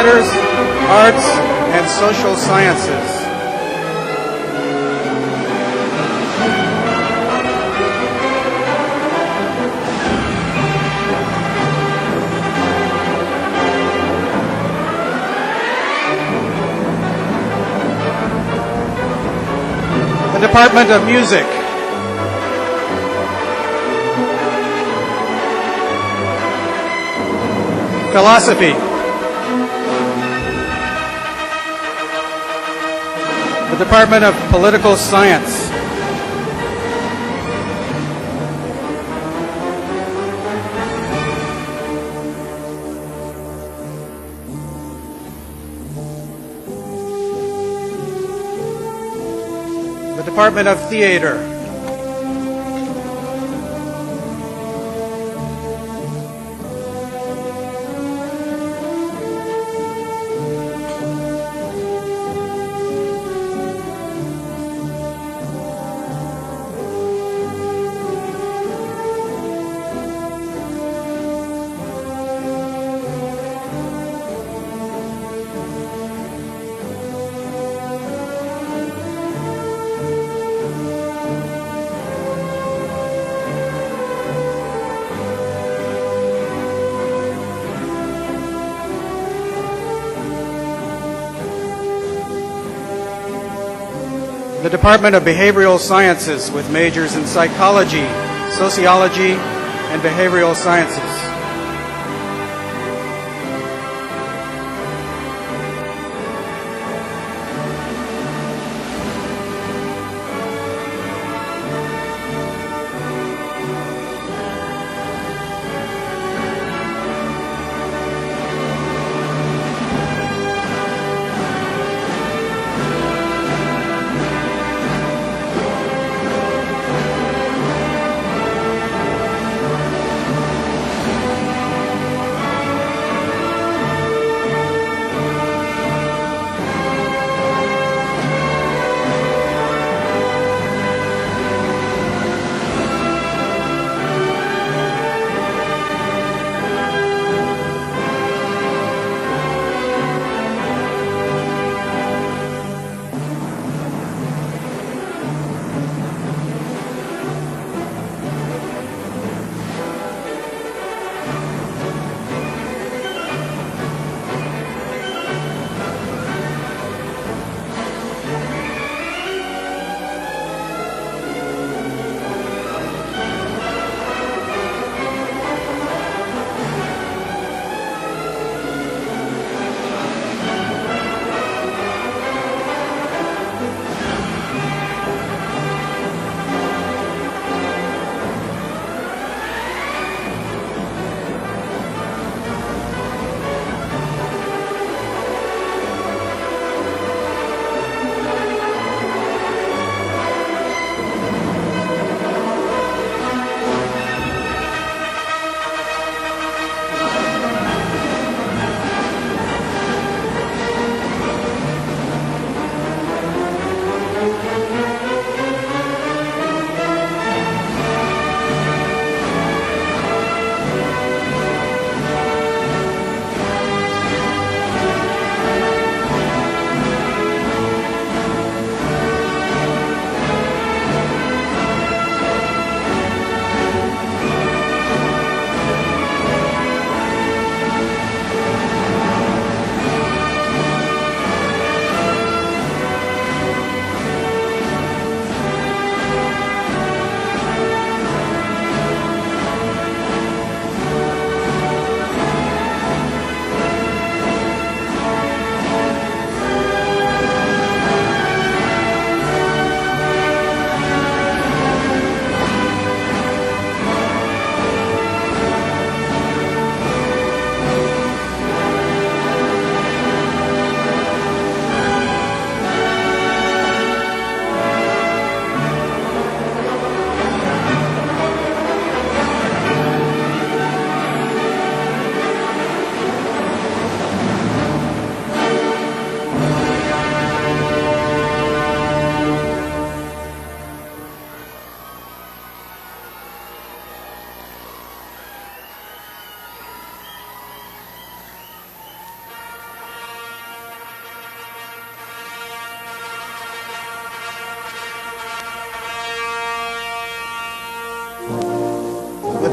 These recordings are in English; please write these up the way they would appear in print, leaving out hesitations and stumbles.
letters, arts, and social sciences. The Department of Music. Philosophy. The Department of Political Science. The Department of Theater. The Department of Behavioral Sciences with majors in psychology, sociology, and behavioral sciences.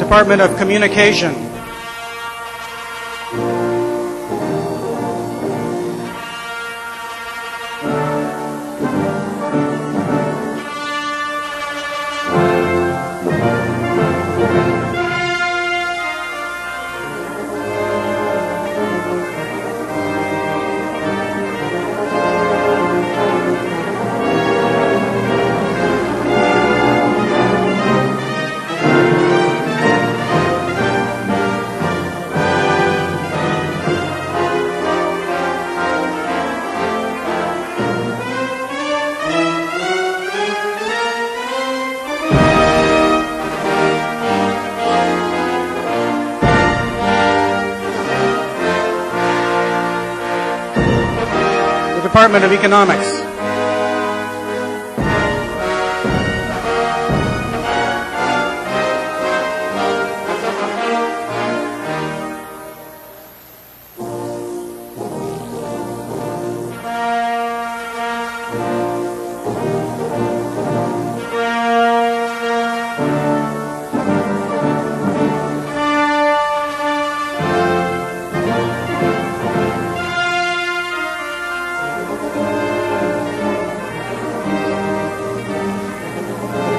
Department of Communication. Department of Economics.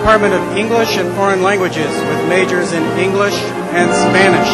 Department of English and Foreign Languages with majors in English and Spanish.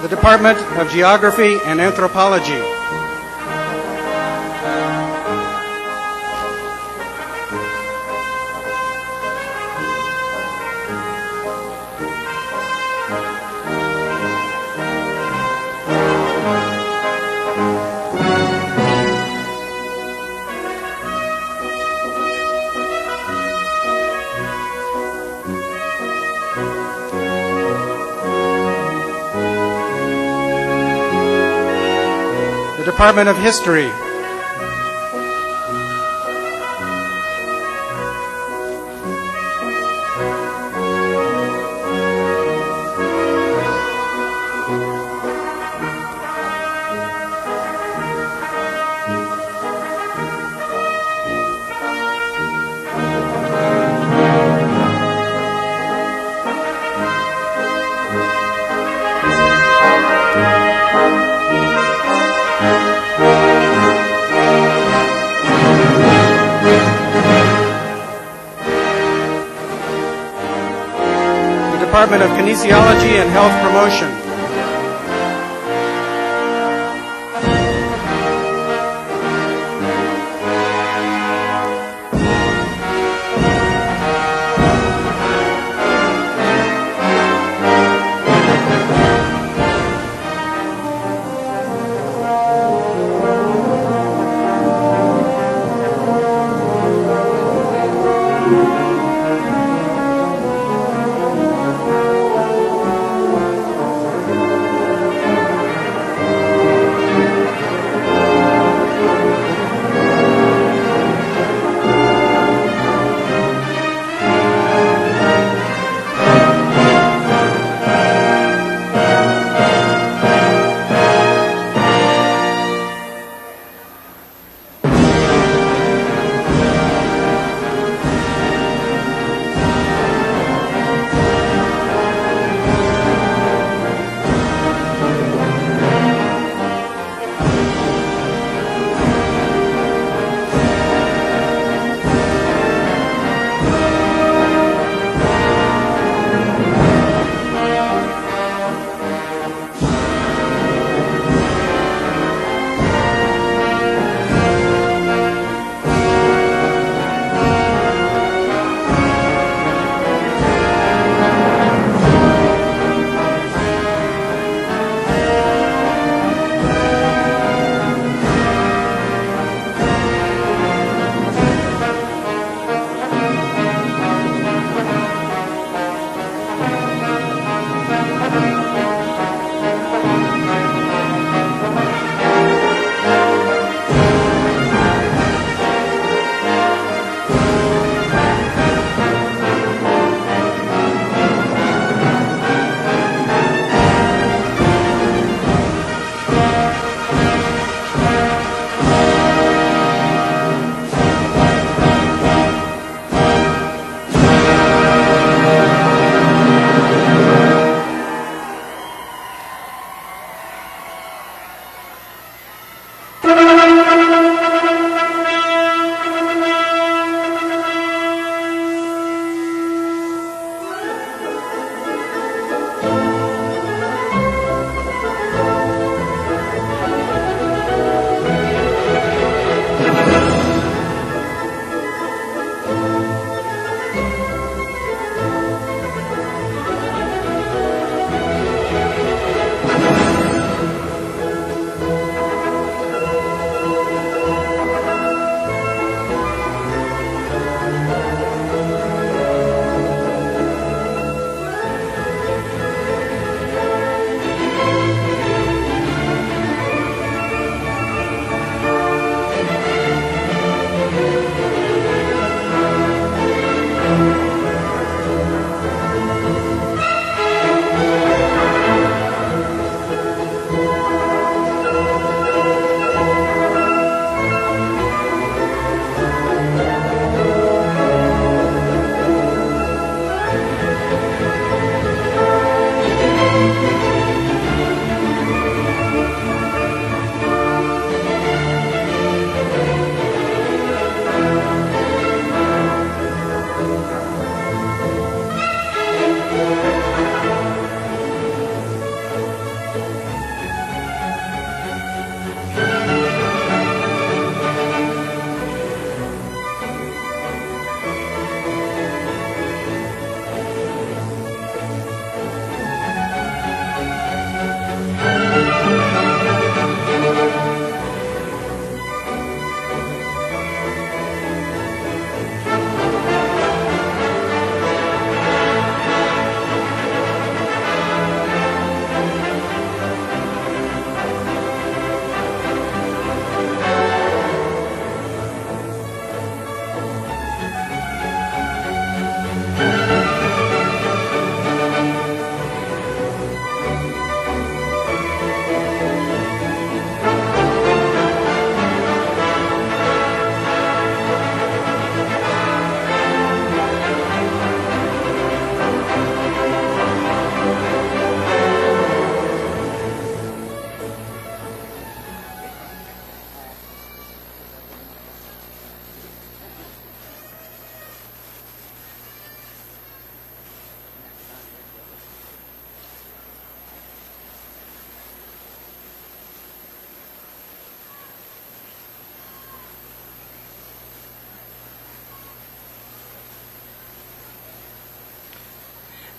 The Department of Geography and Anthropology. Department of History. Department of Kinesiology and Health Promotion.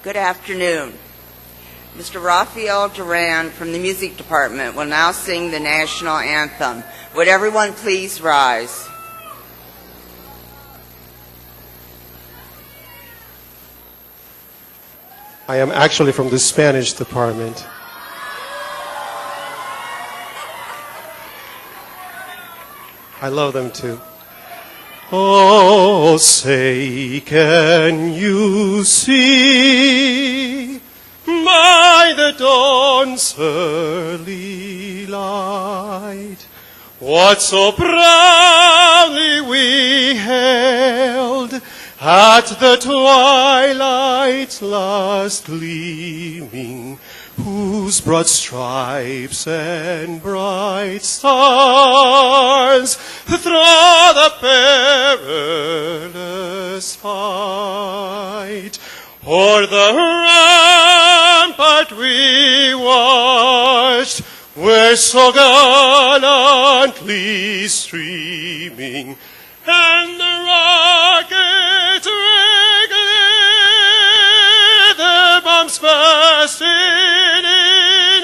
Good afternoon. Mr. Rafael Duran from the music department will now sing the national anthem. Would everyone please rise? I am actually from the Spanish department. I love them too. Oh, say, can you see by the dawn's early light what so proudly we held at the twilight's last gleaming, whose broad stripes and bright stars through the perilous fight o'er the rampart we watched, were so gallantly streaming, and the rockets wiggled, the bombs bursting in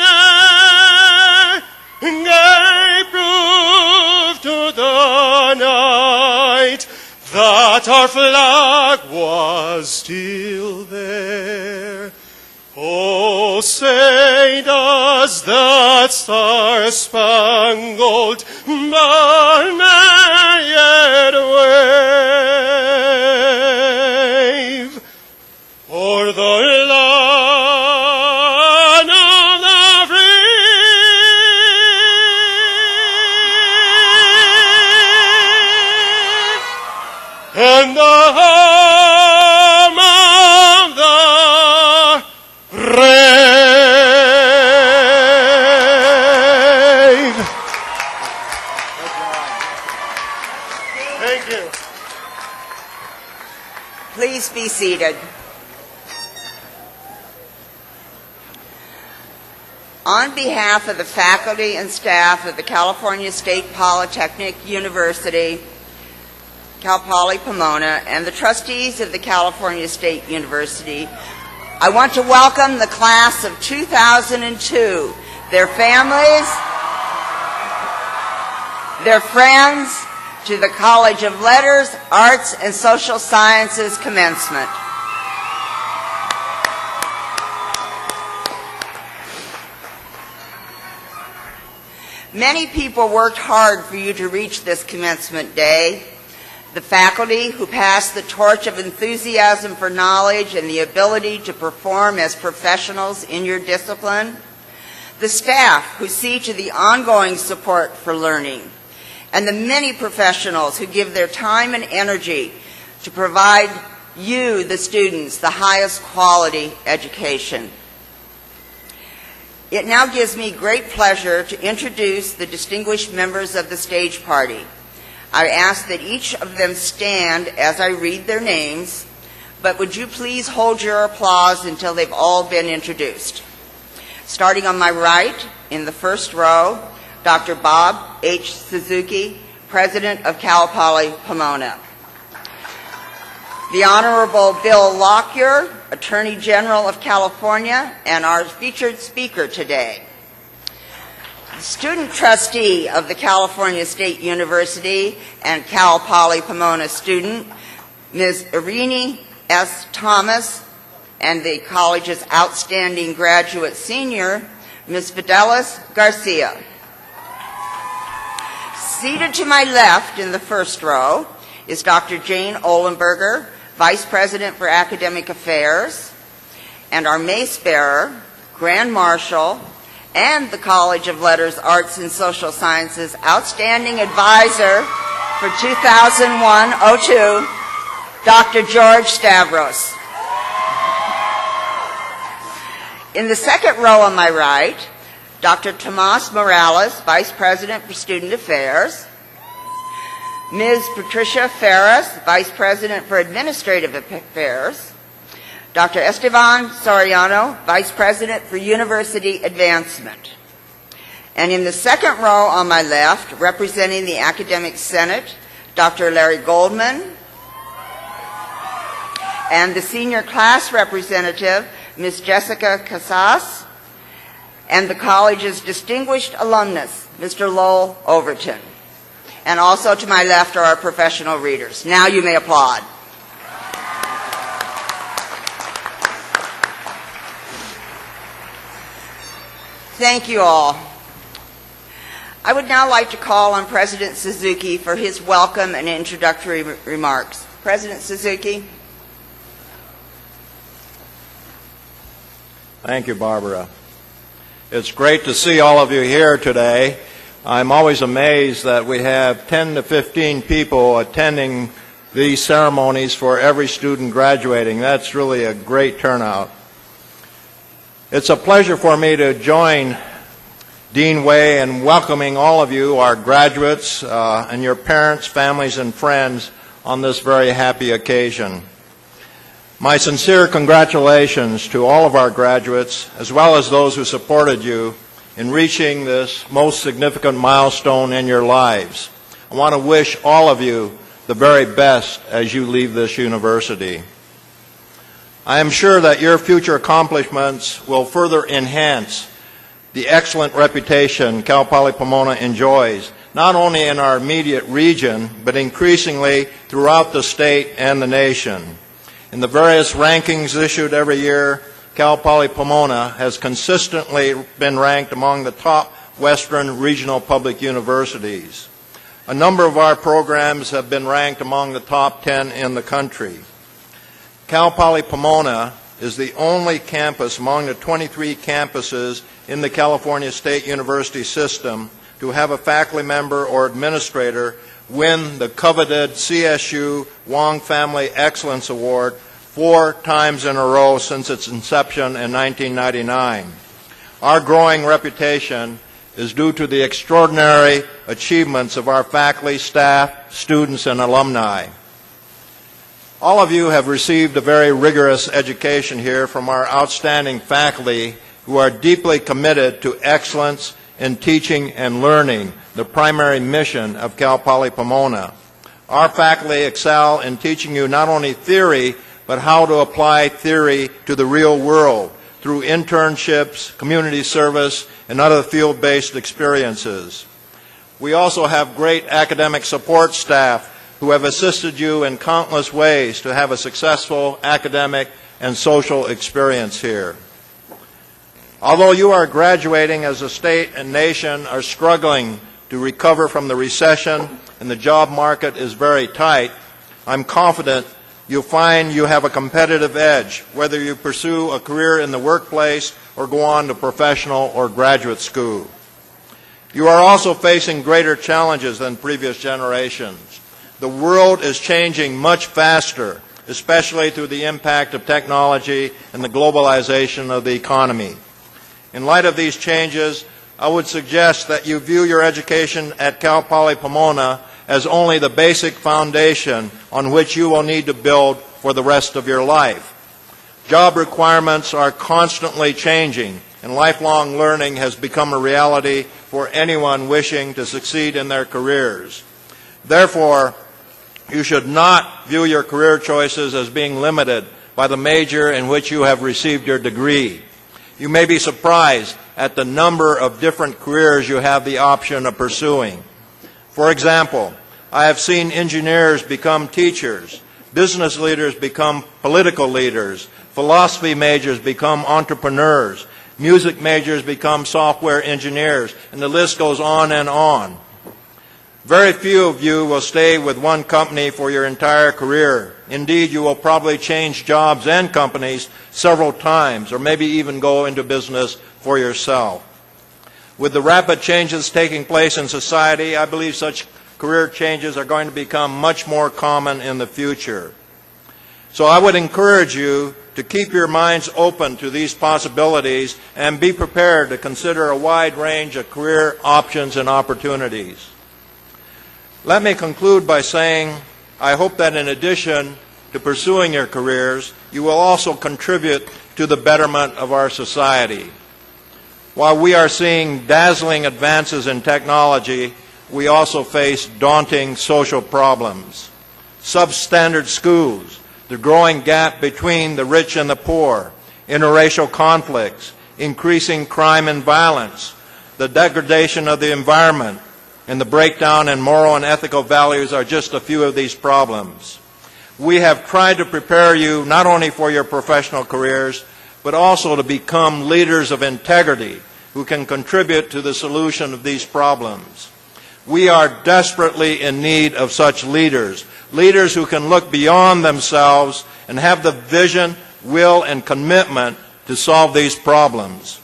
air, gave proof to the night that our flag was still there. Oh, say does that star-spangled banner yet wave o'er the land of the free and the home of the brave? Thank you. Please be seated. On behalf of the faculty and staff of the California State Polytechnic University, Cal Poly Pomona, and the trustees of the California State University, I want to welcome the class of 2002, their families, their friends, to the College of Letters, Arts, and Social Sciences Commencement. Many people worked hard for you to reach this commencement day. The faculty who passed the torch of enthusiasm for knowledge and the ability to perform as professionals in your discipline. The staff who see to the ongoing support for learning. And the many professionals who give their time and energy to provide you, the students, the highest quality education. It now gives me great pleasure to introduce the distinguished members of the stage party. I ask that each of them stand as I read their names, but would you please hold your applause until they've all been introduced. Starting on my right, in the first row, Dr. Bob H. Suzuki, President of Cal Poly Pomona. The Honorable Bill Lockyer, Attorney General of California, and our featured speaker today. The student trustee of the California State University and Cal Poly Pomona student, Ms. Irene S. Thomas, and the college's outstanding graduate senior, Ms. Fidelis Garcia. Seated to my left in the first row is Dr. Jane Ohlenberger, Vice President for Academic Affairs, and our mace bearer, Grand Marshal, and the College of Letters, Arts, and Social Sciences Outstanding Advisor for 2001-02, Dr. George Stavros. In the second row on my right, Dr. Tomas Morales, Vice President for Student Affairs, Ms. Patricia Ferris, Vice President for Administrative Affairs, Dr. Esteban Soriano, Vice President for University Advancement. And in the second row on my left, representing the Academic Senate, Dr. Larry Goldman, and the senior class representative, Ms. Jessica Casas, and the college's distinguished alumnus, Mr. Lowell Overton. And also to my left are our professional readers. Now you may applaud. Thank you all. I would now like to call on President Suzuki for his welcome and introductory remarks. President Suzuki. Thank you, Barbara. It's great to see all of you here today. I'm always amazed that we have 10 to 15 people attending these ceremonies for every student graduating. That's really a great turnout. It's a pleasure for me to join Dean Way in welcoming all of you, our graduates, and your parents, families, and friends on this very happy occasion. My sincere congratulations to all of our graduates, as well as those who supported you in reaching this most significant milestone in your lives. I want to wish all of you the very best as you leave this university. I am sure that your future accomplishments will further enhance the excellent reputation Cal Poly Pomona enjoys, not only in our immediate region, but increasingly throughout the state and the nation. In the various rankings issued every year, Cal Poly Pomona has consistently been ranked among the top Western regional public universities. A number of our programs have been ranked among the top 10 in the country. Cal Poly Pomona is the only campus among the 23 campuses in the California State University system to have a faculty member or administrator win the coveted CSU Wong Family Excellence Award 4 times in a row since its inception in 1999. Our growing reputation is due to the extraordinary achievements of our faculty, staff, students, and alumni. All of you have received a very rigorous education here from our outstanding faculty who are deeply committed to excellence in teaching and learning, the primary mission of Cal Poly Pomona. Our faculty excel in teaching you not only theory, but how to apply theory to the real world through internships, community service, and other field-based experiences. We also have great academic support staff who have assisted you in countless ways to have a successful academic and social experience here. Although you are graduating as the state and nation are struggling to recover from the recession and the job market is very tight, I'm confident you'll find you have a competitive edge, whether you pursue a career in the workplace or go on to professional or graduate school. You are also facing greater challenges than previous generations. The world is changing much faster, especially through the impact of technology and the globalization of the economy. In light of these changes, I would suggest that you view your education at Cal Poly Pomona as only the basic foundation on which you will need to build for the rest of your life. Job requirements are constantly changing, and lifelong learning has become a reality for anyone wishing to succeed in their careers. Therefore, you should not view your career choices as being limited by the major in which you have received your degree. You may be surprised at the number of different careers you have the option of pursuing. For example, I have seen engineers become teachers, business leaders become political leaders, philosophy majors become entrepreneurs, music majors become software engineers, and the list goes on and on. Very few of you will stay with one company for your entire career. Indeed, you will probably change jobs and companies several times, or maybe even go into business for yourself. With the rapid changes taking place in society, I believe such career changes are going to become much more common in the future. So I would encourage you to keep your minds open to these possibilities and be prepared to consider a wide range of career options and opportunities. Let me conclude by saying I hope that in addition to pursuing your careers, you will also contribute to the betterment of our society. While we are seeing dazzling advances in technology, we also face daunting social problems. Substandard schools, the growing gap between the rich and the poor, interracial conflicts, increasing crime and violence, the degradation of the environment, and the breakdown in moral and ethical values are just a few of these problems. We have tried to prepare you not only for your professional careers, but also to become leaders of integrity who can contribute to the solution of these problems. We are desperately in need of such leaders, leaders who can look beyond themselves and have the vision, will, and commitment to solve these problems.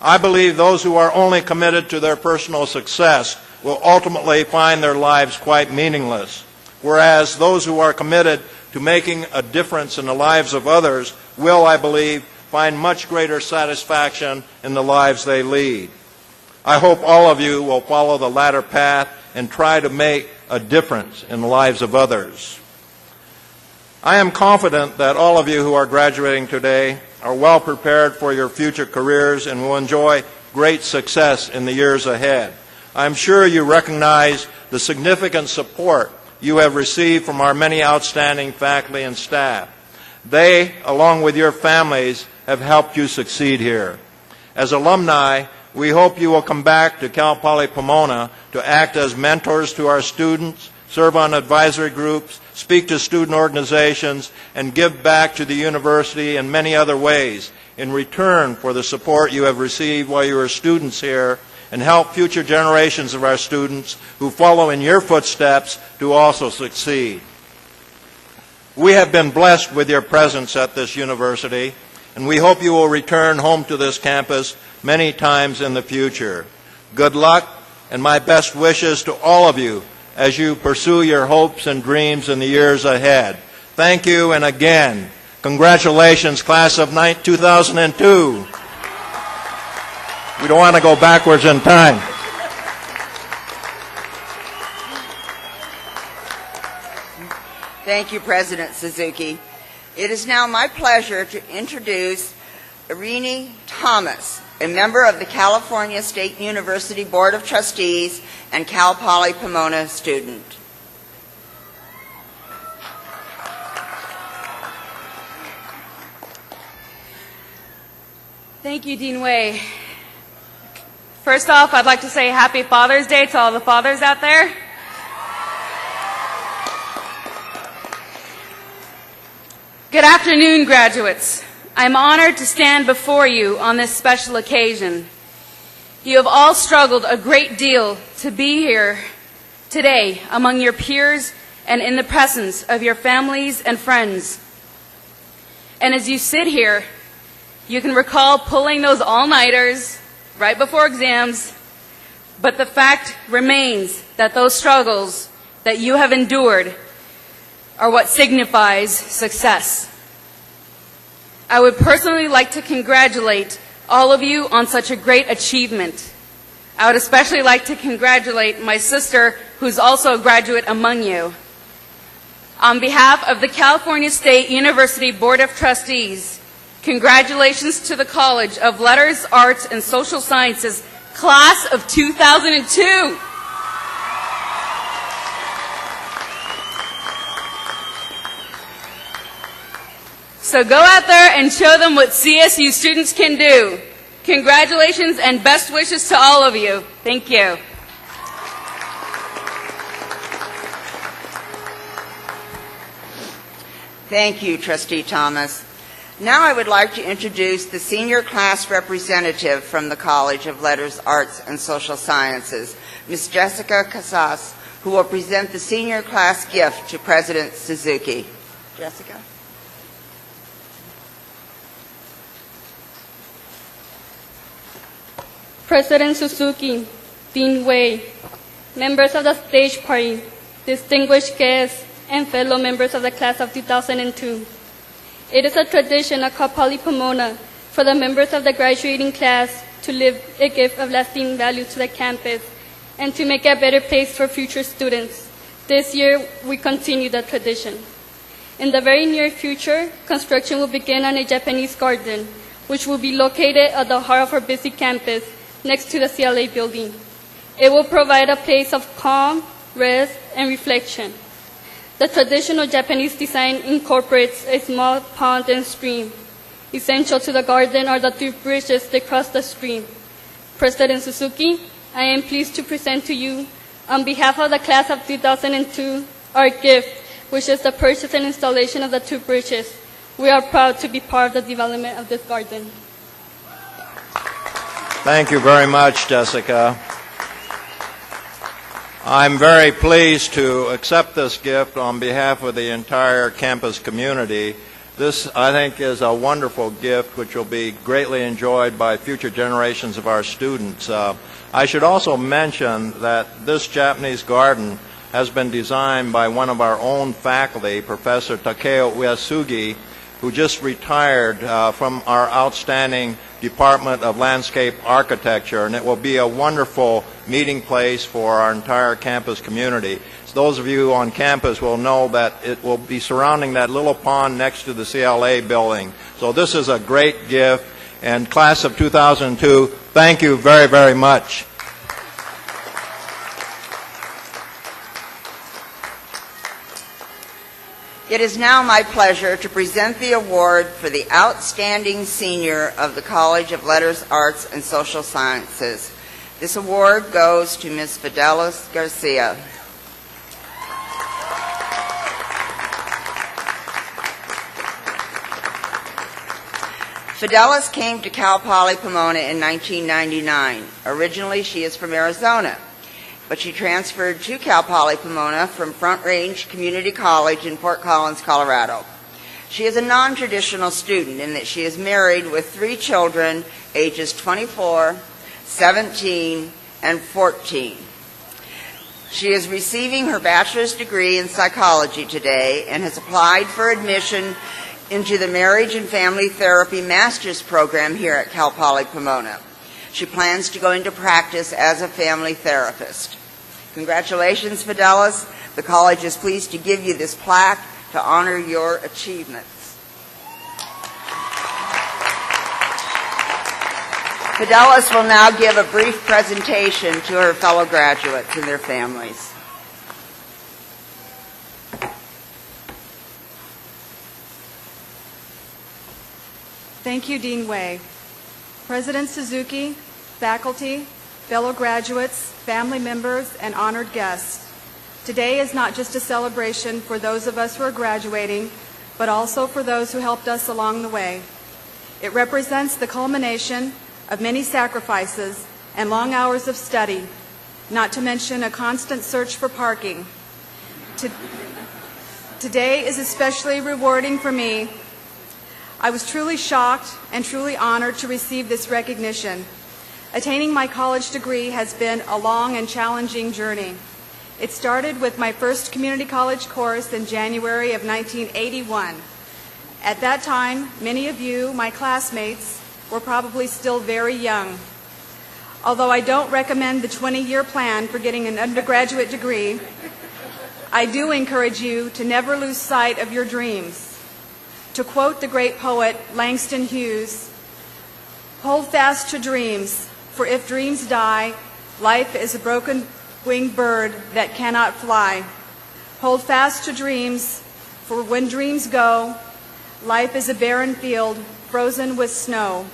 I believe those who are only committed to their personal success will ultimately find their lives quite meaningless, whereas those who are committed to making a difference in the lives of others will, I believe, find much greater satisfaction in the lives they lead. I hope all of you will follow the latter path and try to make a difference in the lives of others. I am confident that all of you who are graduating today are well prepared for your future careers and will enjoy great success in the years ahead. I'm sure you recognize the significant support you have received from our many outstanding faculty and staff. They, along with your families, have helped you succeed here. As alumni, we hope you will come back to Cal Poly Pomona to act as mentors to our students, serve on advisory groups, speak to student organizations, and give back to the university in many other ways in return for the support you have received while you were students here, and help future generations of our students who follow in your footsteps to also succeed. We have been blessed with your presence at this university, and we hope you will return home to this campus many times in the future. Good luck, and my best wishes to all of you as you pursue your hopes and dreams in the years ahead. Thank you, and again, congratulations, class of 2002. We don't want to go backwards in time. Thank you, President Suzuki. It is now my pleasure to introduce Irene Thomas, a member of the California State University Board of Trustees and Cal Poly Pomona student. Thank you, Dean Way. First off, I'd like to say Happy Father's Day to all the fathers out there. Good afternoon, graduates. I'm honored to stand before you on this special occasion. You have all struggled a great deal to be here today among your peers and in the presence of your families and friends. And as you sit here, you can recall pulling those all-nighters right before exams, but the fact remains that those struggles that you have endured are what signifies success. I would personally like to congratulate all of you on such a great achievement. I would especially like to congratulate my sister, who's also a graduate among you. On behalf of the California State University Board of Trustees, congratulations to the College of Letters, Arts, and Social Sciences, class of 2002. So go out there and show them what CSU students can do. Congratulations and best wishes to all of you. Thank you. Thank you, Trustee Thomas. Now I would like to introduce the senior class representative from the College of Letters, Arts, and Social Sciences, Ms. Jessica Casas, who will present the senior class gift to President Suzuki. Jessica? President Suzuki, Dean Way, members of the stage party, distinguished guests, and fellow members of the class of 2002. It is a tradition at Cal Poly Pomona for the members of the graduating class to leave a gift of lasting value to the campus and to make it a better place for future students. This year, we continue the tradition. In the very near future, construction will begin on a Japanese garden, which will be located at the heart of our busy campus, next to the CLA building. It will provide a place of calm, rest, and reflection. The traditional Japanese design incorporates a small pond and stream. Essential to the garden are the two bridges that cross the stream. President Suzuki, I am pleased to present to you, on behalf of the class of 2002, our gift, which is the purchase and installation of the two bridges. We are proud to be part of the development of this garden. Thank you very much, Jessica. I'm very pleased to accept this gift on behalf of the entire campus community. This, I think, is a wonderful gift which will be greatly enjoyed by future generations of our students. I should also mention that this Japanese garden has been designed by one of our own faculty, Professor Takeo Uesugi, who just retired from our outstanding Department of Landscape Architecture, and it will be a wonderful meeting place for our entire campus community. So those of you on campus will know that it will be surrounding that little pond next to the CLA building. So this is a great gift, and class of 2002, thank you very, very much. It is now my pleasure to present the award for the Outstanding Senior of the College of Letters, Arts, and Social Sciences. This award goes to Ms. Fidelis Garcia. Fidelis came to Cal Poly Pomona in 1999. Originally, she is from Arizona, but she transferred to Cal Poly Pomona from Front Range Community College in Fort Collins, Colorado. She is a non-traditional student in that she is married with 3 children, ages 24, 17, and 14. She is receiving her bachelor's degree in psychology today and has applied for admission into the Marriage and Family Therapy Master's Program here at Cal Poly Pomona. She plans to go into practice as a family therapist. Congratulations, Fidelis. The college is pleased to give you this plaque to honor your achievements. Fidelis will now give a brief presentation to her fellow graduates and their families. Thank you, Dean Wei. President Suzuki, faculty, fellow graduates, family members, and honored guests. Today is not just a celebration for those of us who are graduating, but also for those who helped us along the way. It represents the culmination of many sacrifices and long hours of study, not to mention a constant search for parking. Today is especially rewarding for me. I was truly shocked and truly honored to receive this recognition. Attaining my college degree has been a long and challenging journey. It started with my first community college course in January of 1981. At that time, many of you, my classmates, were probably still very young. Although I don't recommend the 20-year plan for getting an undergraduate degree, I do encourage you to never lose sight of your dreams. To quote the great poet Langston Hughes, "Hold fast to dreams, for if dreams die, life is a broken-winged bird that cannot fly. Hold fast to dreams, for when dreams go, life is a barren field frozen with snow."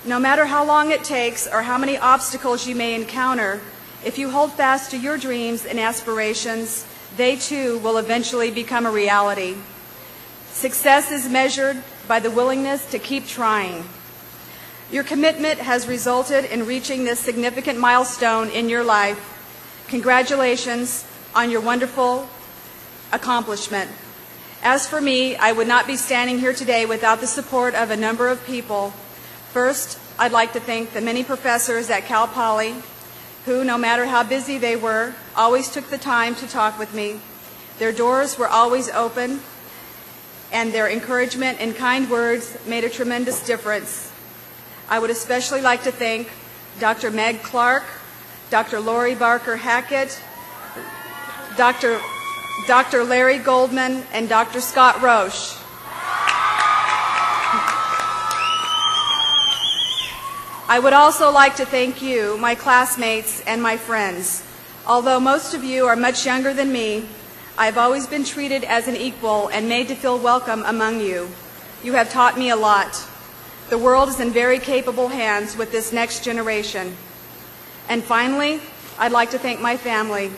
No matter how long it takes or how many obstacles you may encounter, if you hold fast to your dreams and aspirations, they too will eventually become a reality. Success is measured by the willingness to keep trying. Your commitment has resulted in reaching this significant milestone in your life. Congratulations on your wonderful accomplishment. As for me, I would not be standing here today without the support of a number of people. First, I'd like to thank the many professors at Cal Poly who, no matter how busy they were, always took the time to talk with me. Their doors were always open, and their encouragement and kind words made a tremendous difference. I would especially like to thank Dr. Meg Clark, Dr. Lori Barker Hackett, Dr. Larry Goldman, and Dr. Scott Roche. I would also like to thank you, my classmates and my friends. Although most of you are much younger than me, I have always been treated as an equal and made to feel welcome among you. You have taught me a lot. The world is in very capable hands with this next generation. And finally, I'd like to thank my family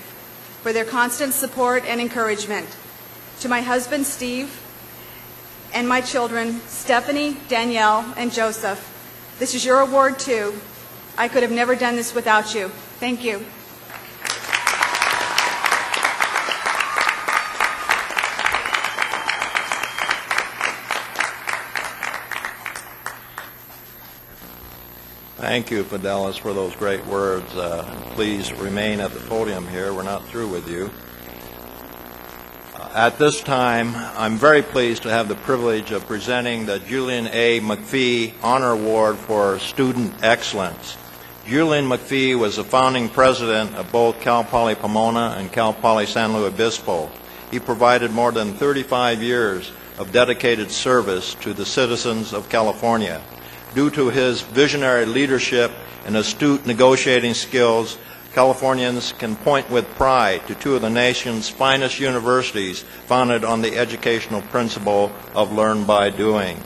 for their constant support and encouragement. To my husband, Steve, and my children, Stephanie, Danielle, and Joseph, this is your award too. I could have never done this without you. Thank you. Thank you, Fidelis, for those great words. Please remain at the podium here. We're not through with you. At this time, I'm very pleased to have the privilege of presenting the Julian A. McPhee Honor Award for Student Excellence. Julian McPhee was the founding president of both Cal Poly Pomona and Cal Poly San Luis Obispo. He provided more than 35 years of dedicated service to the citizens of California. Due to his visionary leadership and astute negotiating skills, Californians can point with pride to two of the nation's finest universities founded on the educational principle of learn by doing.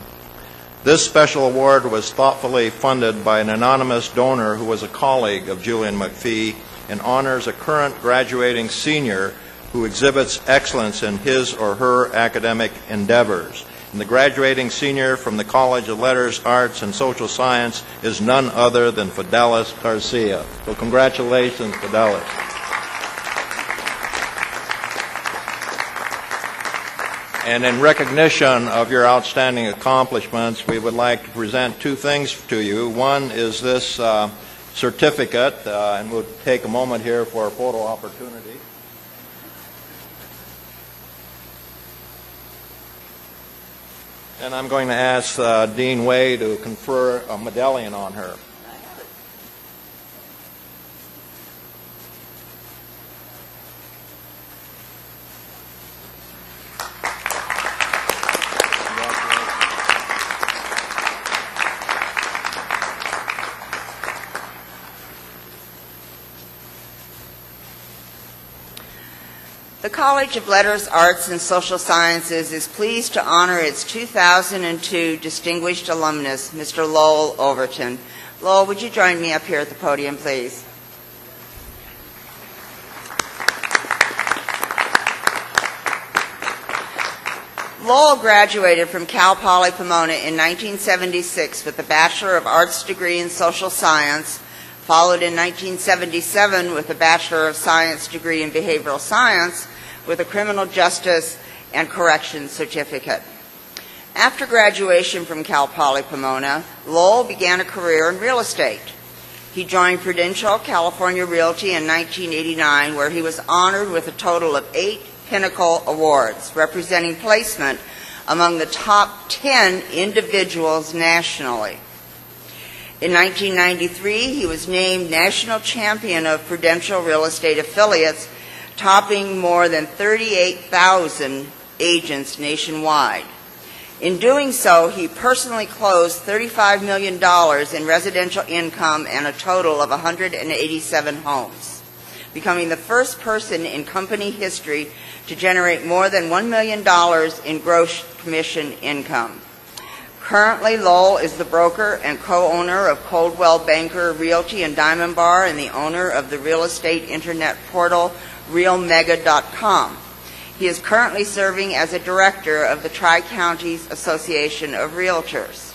This special award was thoughtfully funded by an anonymous donor who was a colleague of Julian McPhee and honors a current graduating senior who exhibits excellence in his or her academic endeavors. And the graduating senior from the College of Letters, Arts, and Social Science is none other than Fidelis Garcia. So congratulations, Fidelis. And in recognition of your outstanding accomplishments, we would like to present two things to you. One is this certificate, and we'll take a moment here for a photo opportunity. And I'm going to ask Dean Way to confer a medallion on her. The College of Letters, Arts, and Social Sciences is pleased to honor its 2002 distinguished alumnus, Mr. Lowell Overton. Lowell, would you join me up here at the podium, please? Lowell graduated from Cal Poly Pomona in 1976 with a Bachelor of Arts degree in Social Science, followed in 1977 with a Bachelor of Science degree in Behavioral Science with a Criminal Justice and Corrections certificate. After graduation from Cal Poly Pomona, Lowell began a career in real estate. He joined Prudential California Realty in 1989, where he was honored with a total of 8 Pinnacle Awards, representing placement among the top 10 individuals nationally. In 1993, he was named National Champion of Prudential Real Estate Affiliates, topping more than 38,000 agents nationwide. In doing so, he personally closed $35 million in residential income and a total of 187 homes, becoming the first person in company history to generate more than $1 million in gross commission income. Currently, Lowell is the broker and co-owner of Coldwell Banker Realty in Diamond Bar and the owner of the real estate internet portal RealMega.com. He is currently serving as a director of the Tri-Counties Association of Realtors.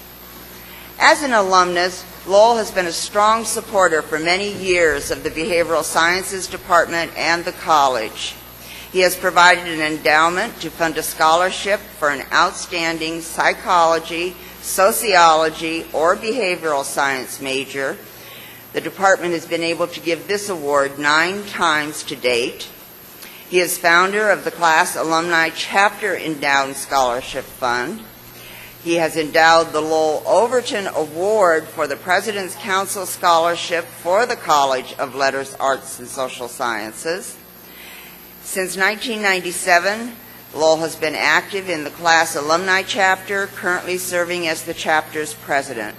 As an alumnus, Lowell has been a strong supporter for many years of the Behavioral Sciences Department and the college. He has provided an endowment to fund a scholarship for an outstanding psychology, sociology, or behavioral science major. The department has been able to give this award 9 times to date. He is founder of the Class Alumni Chapter Endowed Scholarship Fund. He has endowed the Lowell Overton Award for the President's Council Scholarship for the College of Letters, Arts, and Social Sciences. Since 1997, Lowell has been active in the Class Alumni Chapter, currently serving as the chapter's president.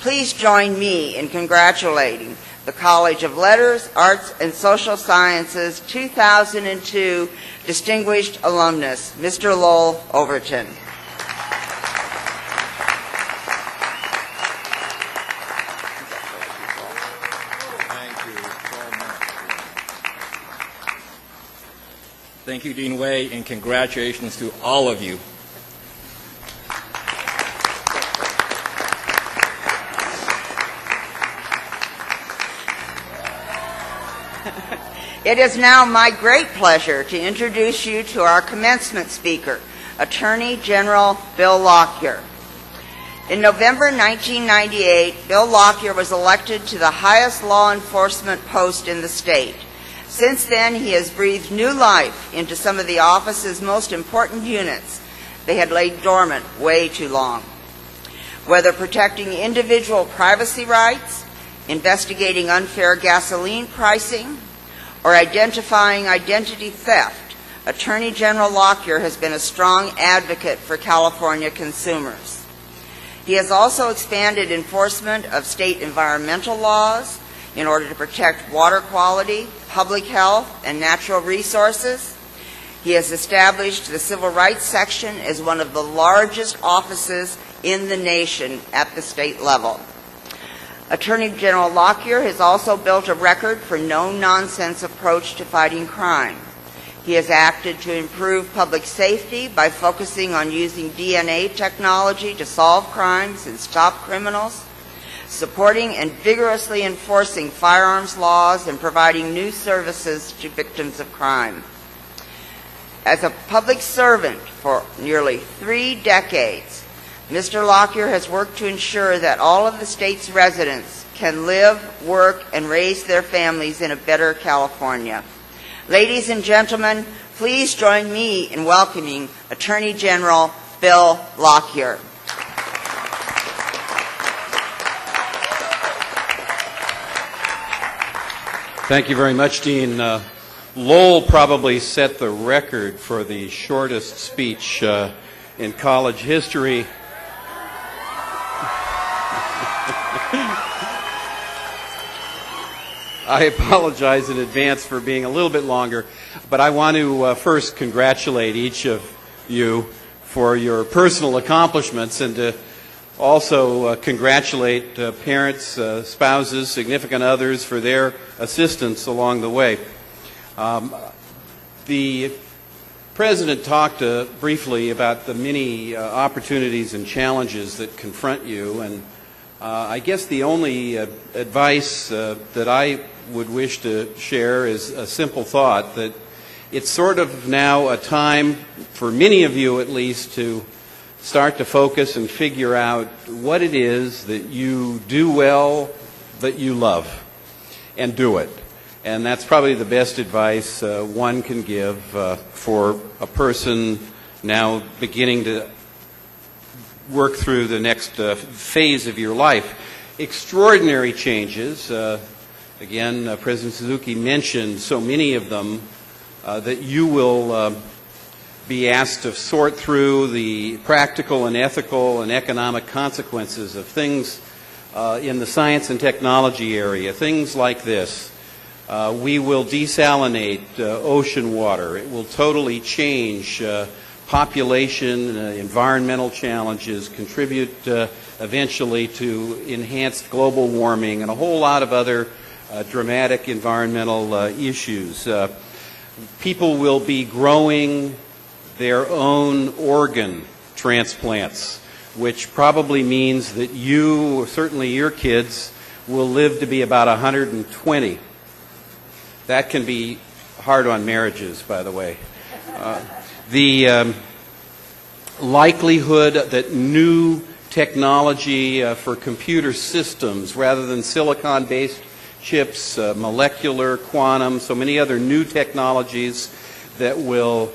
Please join me in congratulating the College of Letters, Arts, and Social Sciences 2002 Distinguished Alumnus, Mr. Lowell Overton. Thank you, Dean Way, and congratulations to all of you. It is now my great pleasure to introduce you to our commencement speaker, Attorney General Bill Lockyer. In November 1998, Bill Lockyer was elected to the highest law enforcement post in the state. Since then, he has breathed new life into some of the office's most important units. They had laid dormant way too long. Whether protecting individual privacy rights, investigating unfair gasoline pricing, or identifying identity theft, Attorney General Lockyer has been a strong advocate for California consumers. He has also expanded enforcement of state environmental laws in order to protect water quality, public health, and natural resources. He has established the Civil Rights Section as one of the largest offices in the nation at the state level. Attorney General Lockyer has also built a record for no-nonsense approach to fighting crime. He has acted to improve public safety by focusing on using DNA technology to solve crimes and stop criminals, supporting and vigorously enforcing firearms laws, and providing new services to victims of crime. As a public servant for nearly 3 decades, Mr. Lockyer has worked to ensure that all of the state's residents can live, work, and raise their families in a better California. Ladies and gentlemen, please join me in welcoming Attorney General Bill Lockyer. Thank you very much, Dean. Lowell probably set the record for the shortest speech in college history. I apologize in advance for being a little bit longer, but I want to first congratulate each of you for your personal accomplishments, and to also congratulate parents, spouses, significant others for their assistance along the way. The President talked briefly about the many opportunities and challenges that confront you, and I guess the only advice that I would wish to share is a simple thought, that it's sort of now a time, for many of you at least, to start to focus and figure out what it is that you do well, that you love, and do it. And that's probably the best advice one can give for a person now beginning to work through the next phase of your life. Extraordinary changes. Again, President Suzuki mentioned so many of them that you will be asked to sort through the practical and ethical and economic consequences of things in the science and technology area, things like this. We will desalinate ocean water. It will totally change population, environmental challenges, contribute eventually to enhanced global warming and a whole lot of other dramatic environmental issues. People will be growing their own organ transplants, which probably means that you, or certainly your kids, will live to be about 120. That can be hard on marriages, by the way. The likelihood that new technology for computer systems, rather than silicon-based chips, molecular, quantum, so many other new technologies that will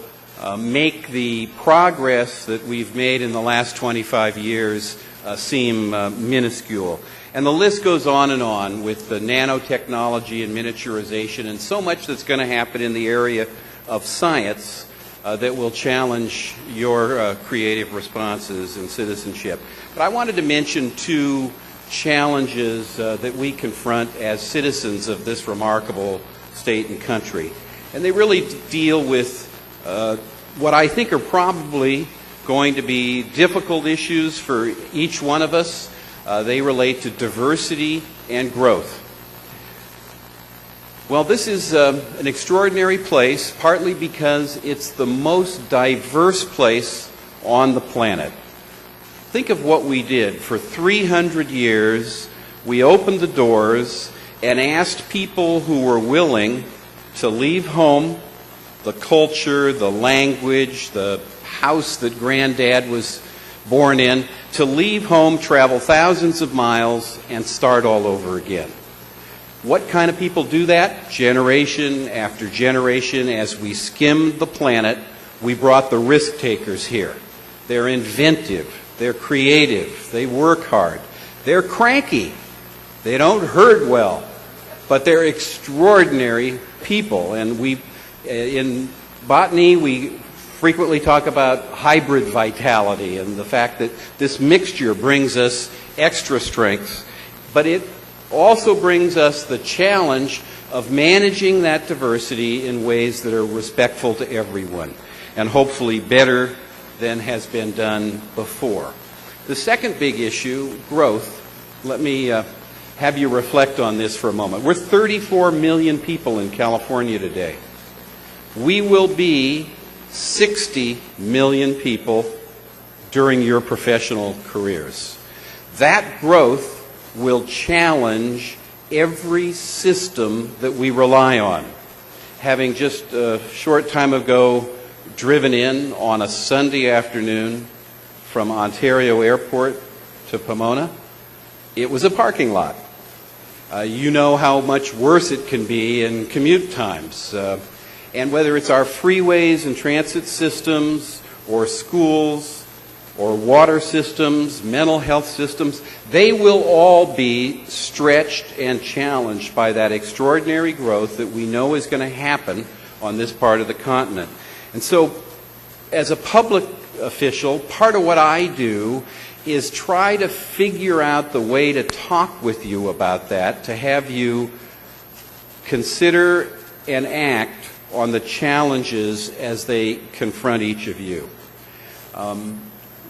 make the progress that we've made in the last 25 years seem minuscule. And the list goes on with the nanotechnology and miniaturization and so much that's going to happen in the area of science that will challenge your creative responses and citizenship. But I wanted to mention two challenges that we confront as citizens of this remarkable state and country. And they really deal with what I think are probably going to be difficult issues for each one of us. They relate to diversity and growth. Well, this is an extraordinary place, partly because it's the most diverse place on the planet. Think of what we did. For 300 years, we opened the doors and asked people who were willing to leave home, the culture, the language, the house that Granddad was born in, to leave home, travel thousands of miles, and start all over again. What kind of people do that? Generation after generation, as we skimmed the planet, we brought the risk takers here. They're inventive, they're creative, they work hard, they're cranky, they don't herd well, but they're extraordinary people. And in botany, we frequently talk about hybrid vitality and the fact that this mixture brings us extra strengths, but it also brings us the challenge of managing that diversity in ways that are respectful to everyone, and hopefully better than has been done before. The second big issue, growth, let me have you reflect on this for a moment. We're 34 million people in California today. We will be 60 million people during your professional careers. That growth will challenge every system that we rely on. Having just a short time ago driven in on a Sunday afternoon from Ontario Airport to Pomona, it was a parking lot. You know how much worse it can be in commute times. And whether it's our freeways and transit systems, or schools, or water systems, mental health systems, they will all be stretched and challenged by that extraordinary growth that we know is going to happen on this part of the continent. And so, as a public official, part of what I do is try to figure out the way to talk with you about that, to have you consider and act on the challenges as they confront each of you.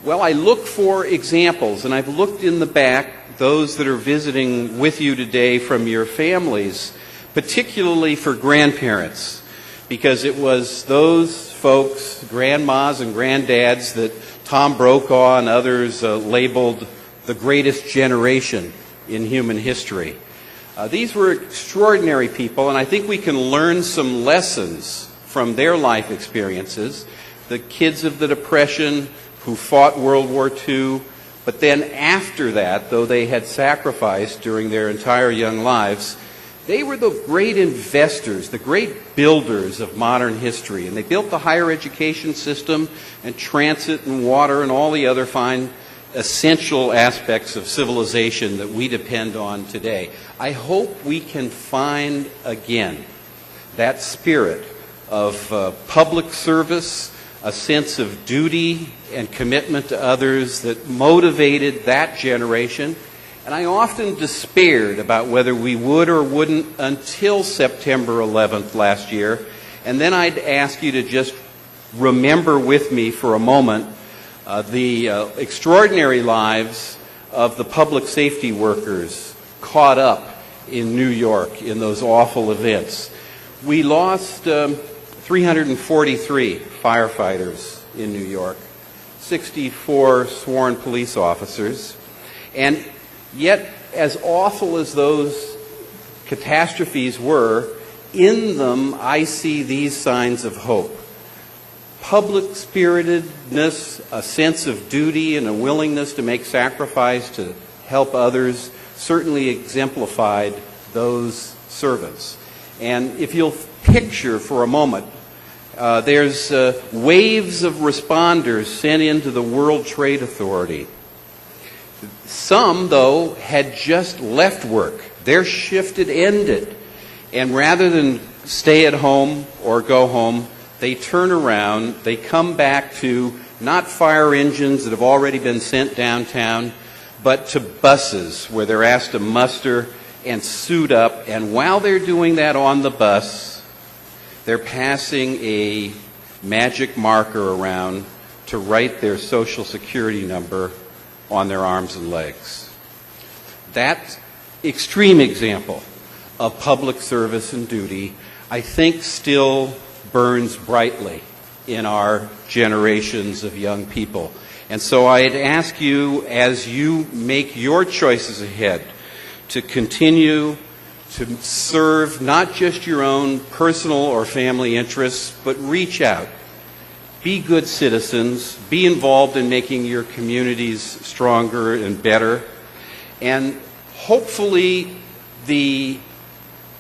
Well, I look for examples, and I've looked in the back, those that are visiting with you today from your families, particularly for grandparents, because it was those folks, grandmas and granddads, that Tom Brokaw and others labeled the greatest generation in human history. These were extraordinary people, and I think we can learn some lessons from their life experiences. The kids of the Depression who fought World War II, but then after that, though they had sacrificed during their entire young lives, they were the great investors, the great builders of modern history, and they built the higher education system and transit and water and all the other fine essential aspects of civilization that we depend on today. I hope we can find again that spirit of public service, a sense of duty and commitment to others that motivated that generation. And I often despaired about whether we would or wouldn't until September 11th last year. And then I'd ask you to just remember with me for a moment the extraordinary lives of the public safety workers caught up in New York in those awful events. We lost 343 firefighters in New York, 64 sworn police officers, and yet as awful as those catastrophes were, in them I see these signs of hope. Public spiritedness, a sense of duty, and a willingness to make sacrifice to help others certainly exemplified those servants. And if you'll picture for a moment, there's waves of responders sent into the World Trade Authority. Some, though, had just left work. Their shift had ended. And rather than stay at home or go home, they turn around, they come back to not fire engines that have already been sent downtown, but to buses where they're asked to muster and suit up, and while they're doing that on the bus, they're passing a magic marker around to write their Social Security number on their arms and legs. That extreme example of public service and duty, I think, still burns brightly in our generations of young people. And so I'd ask you, as you make your choices ahead, to continue to serve not just your own personal or family interests, but reach out. Be good citizens. Be involved in making your communities stronger and better. And hopefully the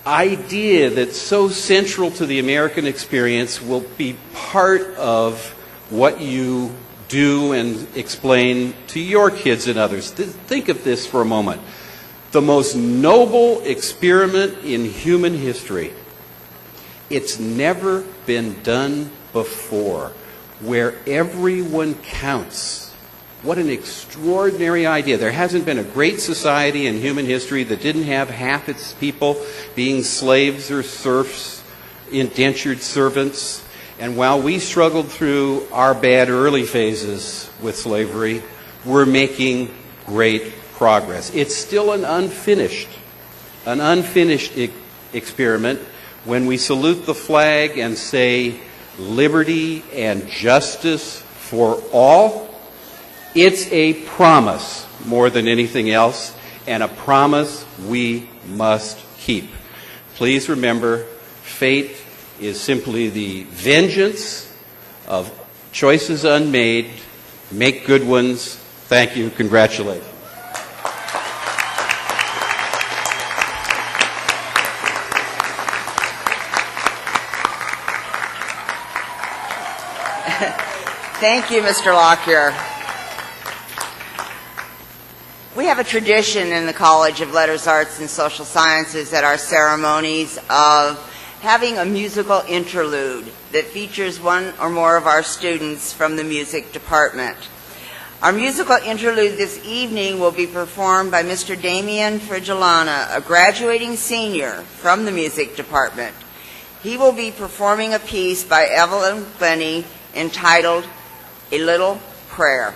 idea that's so central to the American experience will be part of what you do and explain to your kids and others. Think of this for a moment. The most noble experiment in human history. It's never been done before, where everyone counts. What an extraordinary idea. There hasn't been a great society in human history that didn't have half its people being slaves or serfs, indentured servants. And while we struggled through our bad early phases with slavery, we're making great progress. It's still an unfinished experiment when we salute the flag and say liberty and justice for all. It's a promise more than anything else, and a promise we must keep. Please remember, fate is simply the vengeance of choices unmade. Make good ones. Thank you. Congratulations. Thank you, Mr. Lockyer. We have a tradition in the College of Letters, Arts, and Social Sciences at our ceremonies of having a musical interlude that features one or more of our students from the music department. Our musical interlude this evening will be performed by Mr. Damian Frigilana, a graduating senior from the music department. He will be performing a piece by Evelyn Glennie entitled A Little Prayer.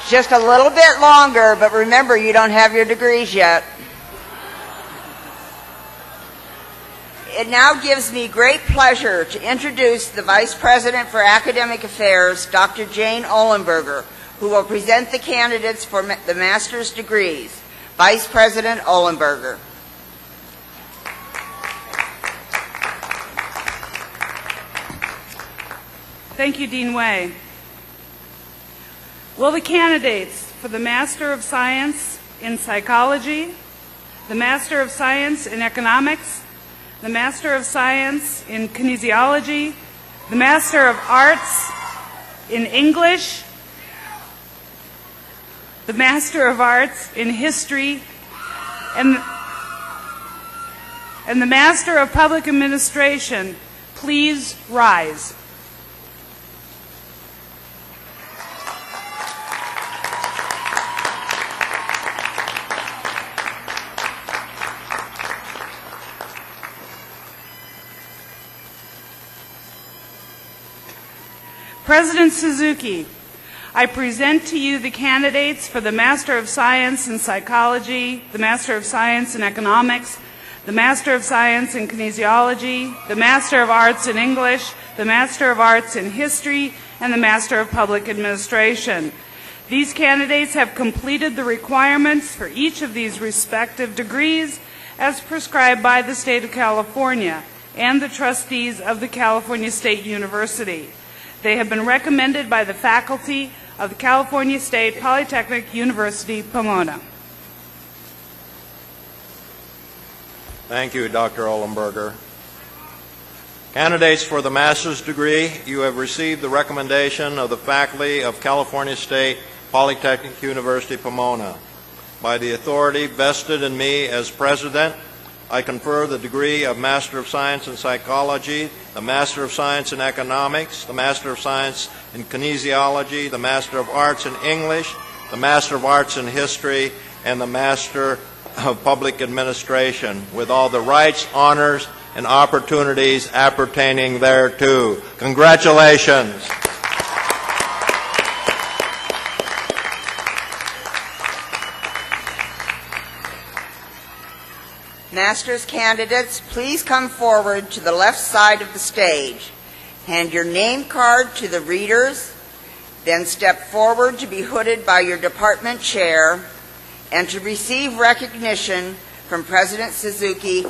Just a little bit longer, but remember, you don't have your degrees yet. It now gives me great pleasure to introduce the Vice President for Academic Affairs, Dr. Jane Ohlenberger, who will present the candidates for the master's degrees. Vice President Ohlenberger. Thank you, Dean Way. Will the candidates for the Master of Science in Psychology, the Master of Science in Economics, the Master of Science in Kinesiology, the Master of Arts in English, the Master of Arts in History, and the Master of Public Administration please rise? President Suzuki, I present to you the candidates for the Master of Science in Psychology, the Master of Science in Economics, the Master of Science in Kinesiology, the Master of Arts in English, the Master of Arts in History, and the Master of Public Administration. These candidates have completed the requirements for each of these respective degrees as prescribed by the State of California and the trustees of the California State University. They have been recommended by the faculty of the California State Polytechnic University, Pomona. Thank you, Dr. Ohlenberger. Candidates for the master's degree, you have received the recommendation of the faculty of California State Polytechnic University, Pomona. By the authority vested in me as president, I confer the degree of Master of Science in Psychology, the Master of Science in Economics, the Master of Science in Kinesiology, the Master of Arts in English, the Master of Arts in History, and the Master of Public Administration, with all the rights, honors, and opportunities appertaining thereto. Congratulations. Master's candidates, please come forward to the left side of the stage. Hand your name card to the readers, then step forward to be hooded by your department chair and to receive recognition from President Suzuki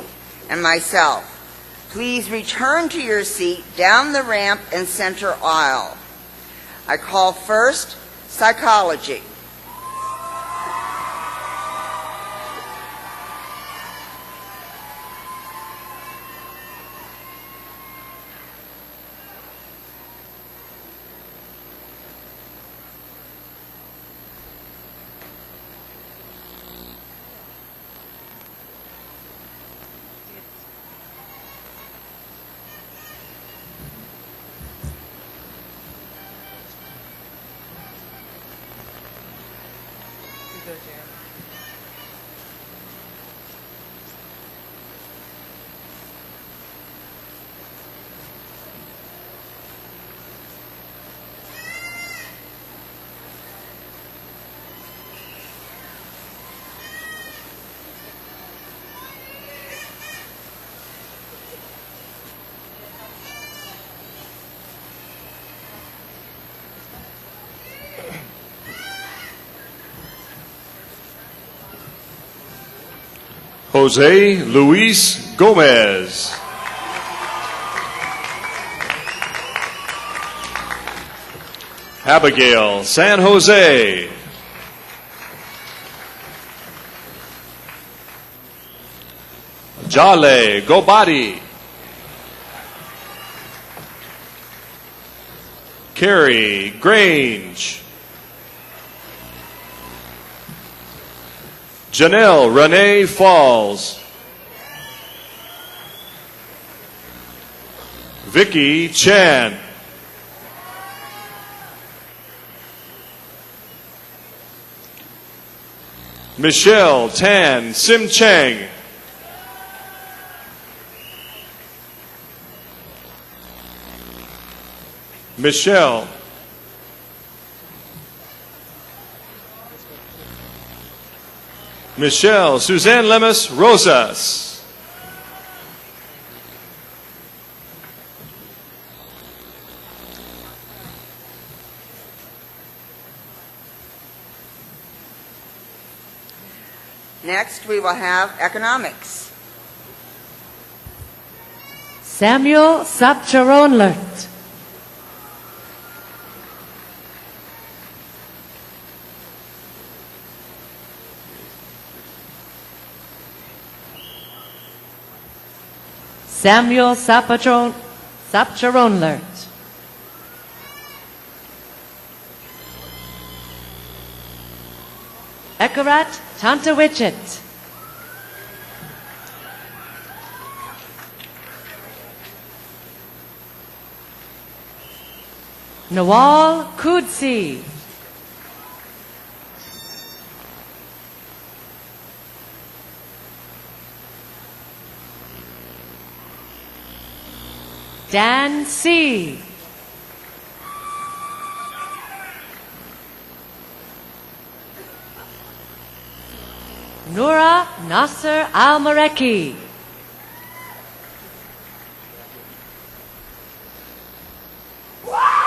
and myself. Please return to your seat down the ramp and center aisle. I call first Psychology. Jose Luis Gomez. Abigail San Jose. Jale Gobadi. Carrie Grange. Janelle Renee Falls. Vicky Chan. Michelle Tan Sim Chang. Michelle Suzanne Lemus Rosas. Next, we will have economics. Samuel Sapcharonlert. Samuel Sapcharonlert. Ekarat Tantawichet. Nawal Kudsi. Dan C. Nura Nasser Al-Mareki.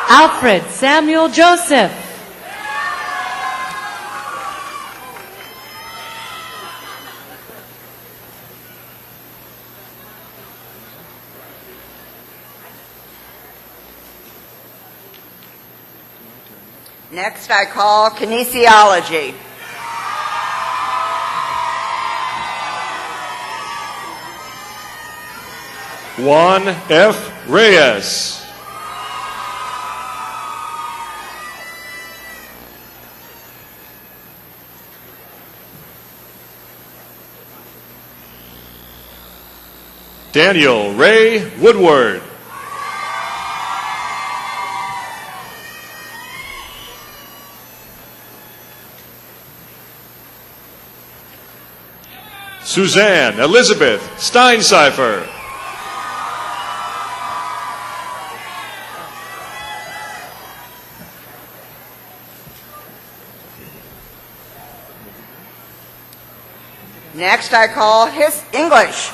Alfred Samuel Joseph. Next, I call kinesiology. Juan F. Reyes. Daniel Ray Woodward. Suzanne Elizabeth Steinseifer. Next, I call his English.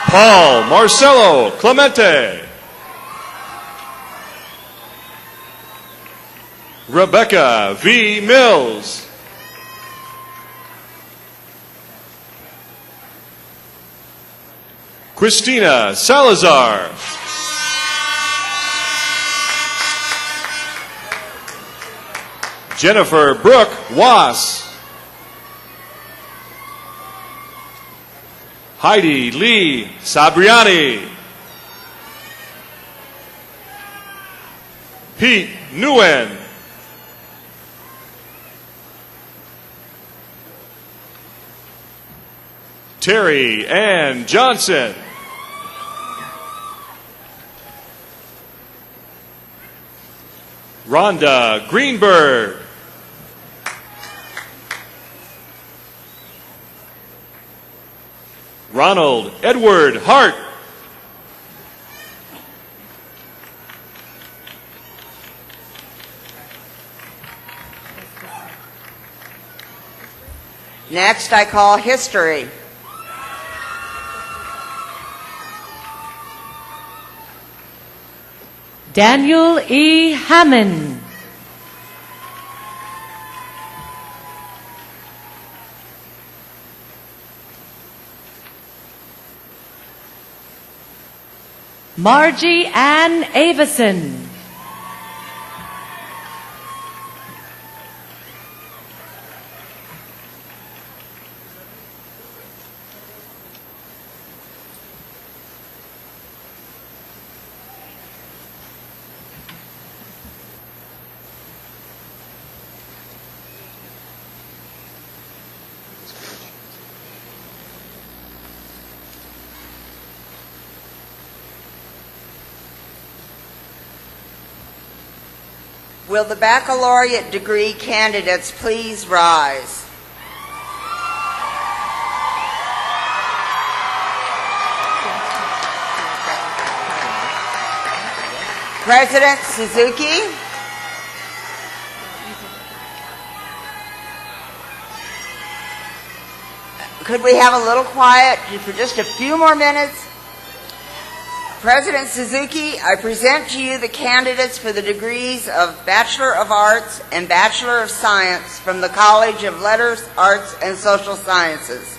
Paul Marcelo Clemente. Rebecca V. Mills. Christina Salazar. Jennifer Brooke Wass. Heidi Lee Sabriani. Pete Nguyen. Terry Ann Johnson. Rhonda Greenberg. Ronald Edward Hart. Next, I call history. Daniel E. Hammond. Margie Ann Avison. Will the baccalaureate degree candidates please rise? President Suzuki. Could we have a little quiet for just a few more minutes? President Suzuki, I present to you the candidates for the degrees of Bachelor of Arts and Bachelor of Science from the College of Letters, Arts, and Social Sciences.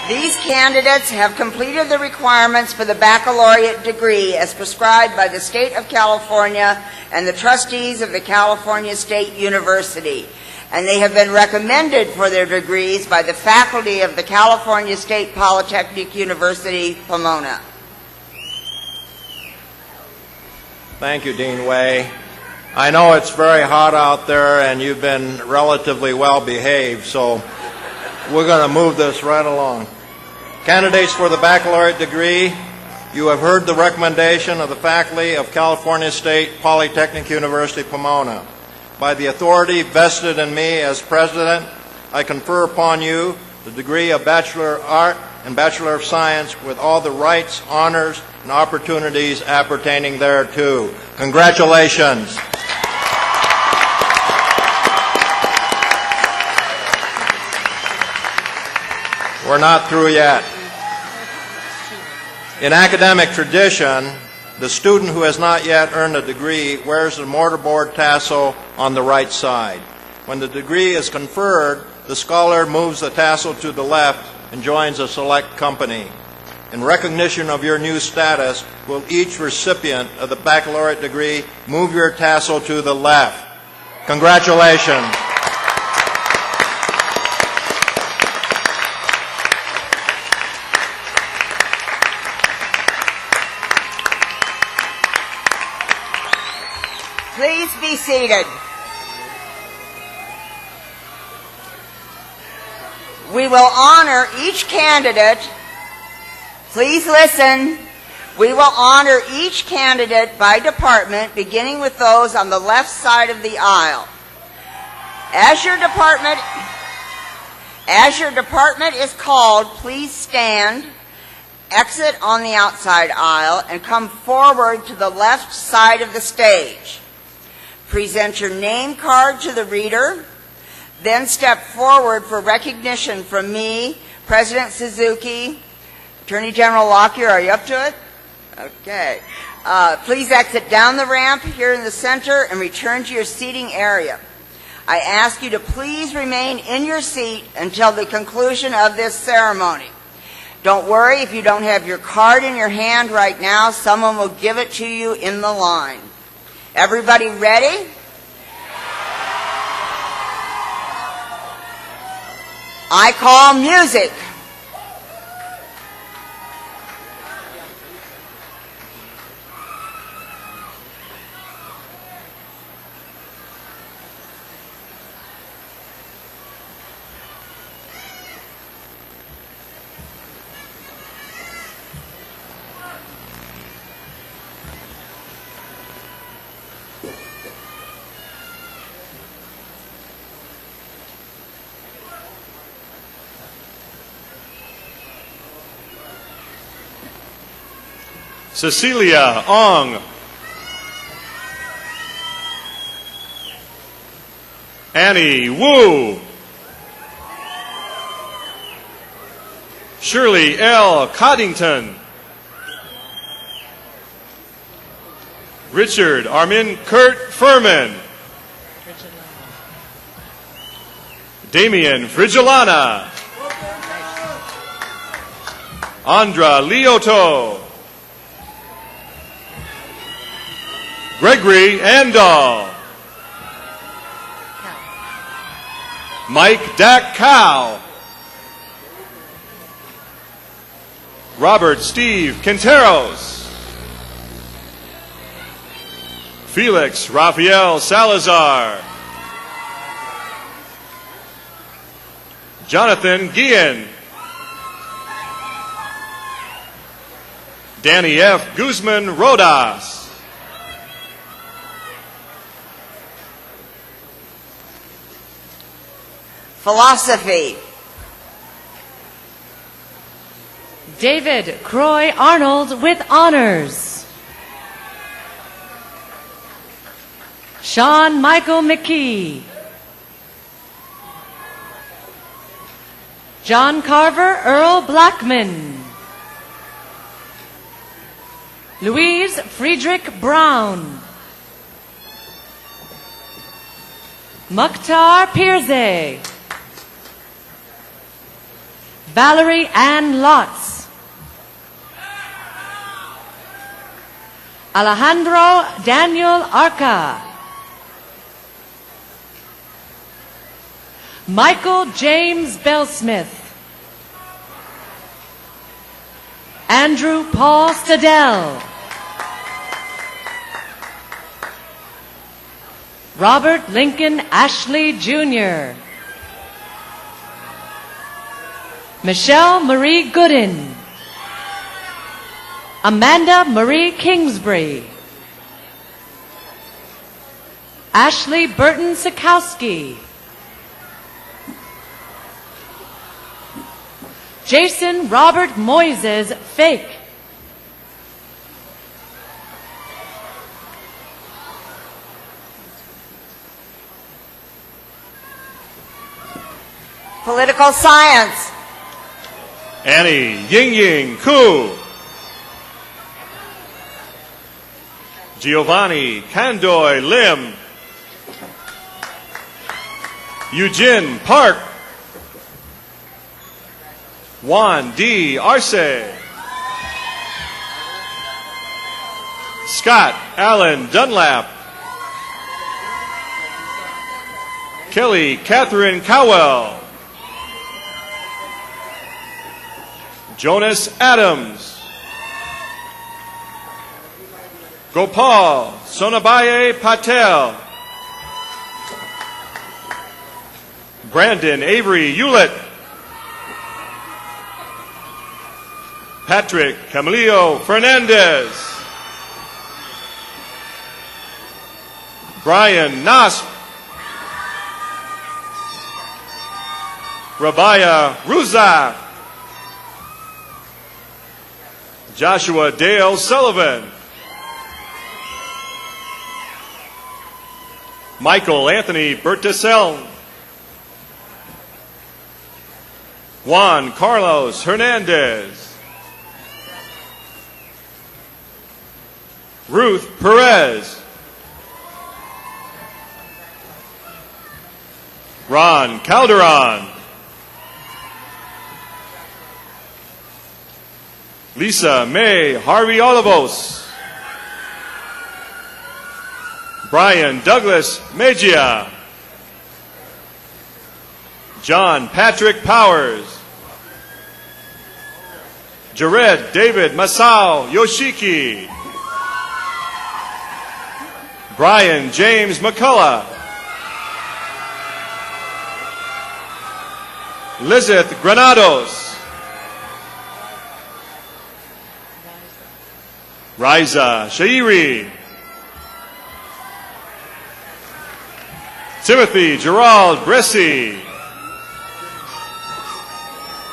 These candidates have completed the requirements for the baccalaureate degree as prescribed by the State of California and the trustees of the California State University, and they have been recommended for their degrees by the faculty of the California State Polytechnic University, Pomona. Thank you, Dean Way. I know it's very hot out there and you've been relatively well behaved, so we're going to move this right along. Candidates for the baccalaureate degree, you have heard the recommendation of the faculty of California State Polytechnic University, Pomona. By the authority vested in me as president, I confer upon you the degree of Bachelor of Art and Bachelor of Science with all the rights, honors, and opportunities appertaining thereto. Congratulations. We're not through yet. In academic tradition, the student who has not yet earned a degree wears the mortarboard tassel on the right side. When the degree is conferred, the scholar moves the tassel to the left and joins a select company. In recognition of your new status, will each recipient of the baccalaureate degree move your tassel to the left? Congratulations. Please be seated. We will honor each candidate. Please listen. We will honor each candidate by department, beginning with those on the left side of the aisle. As your department is called, please stand, exit on the outside aisle, and come forward to the left side of the stage. Present your name card to the reader, then step forward for recognition from me, President Suzuki. Attorney General Lockyer, are you up to it? Okay. Please exit down the ramp here in the center and return to your seating area. I ask you to please remain in your seat until the conclusion of this ceremony. Don't worry if you don't have your card in your hand right now. Someone will give it to you in the line. Everybody ready? I call music. Cecilia Ong. Annie Wu. Shirley L. Coddington. Richard Armin Kurt Furman. Damian Frigilana. Andra Lioto. Gregory Andal. Mike Dak Cow. Robert Steve Quinteros. Felix Rafael Salazar. Jonathan Guillen. Danny F. Guzman Rodas. Philosophy. David Croy Arnold with honors. Sean Michael McKee. John Carver Earl Blackman. Louise Friedrich Brown. Mukhtar Pirze. Valerie Ann Lotz. Alejandro Daniel Arca. Michael James Bellsmith. Andrew Paul Stadell. Robert Lincoln Ashley Jr. Michelle Marie Gooden. Amanda Marie Kingsbury. Ashley Burton Sikowski. Jason Robert Moises Fake. Political science. Annie Ying Ying Ku. Giovanni Kandoy Lim. Eugene Park. Juan D. Arce. Scott Allen Dunlap. Kelly Catherine Cowell. Jonas Adams. Gopal Sonabaye Patel. Brandon Avery Hewlett. Patrick Camilio Fernandez. Brian Nasp. Rabaya Ruzak. Joshua Dale Sullivan. Michael Anthony Bertisel. Juan Carlos Hernandez. Ruth Perez. Ron Calderon. Lisa May Harvey Olivos. Brian Douglas Mejia. John Patrick Powers. Jared David Masao Yoshiki. Brian James McCullough. Lizeth Granados. Riza Shairi. Timothy Gerald Bressi.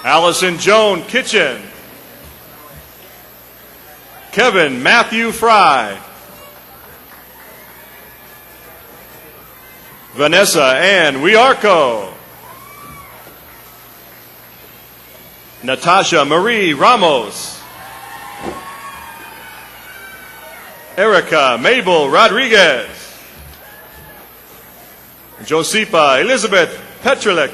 Allison Joan Kitchen. Kevin Matthew Fry. Vanessa Ann Wiarco. Natasha Marie Ramos. Erica Mabel Rodriguez. Josipa Elizabeth Petralik.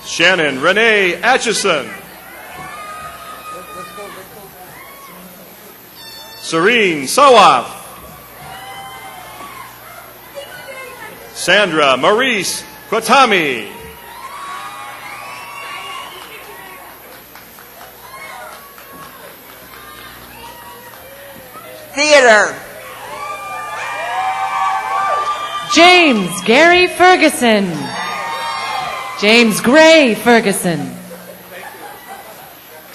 Shannon Renee Atchison. Serene Sawaf. Sandra Maurice Kwatami. Theater. James Gary Ferguson. James Gray Ferguson.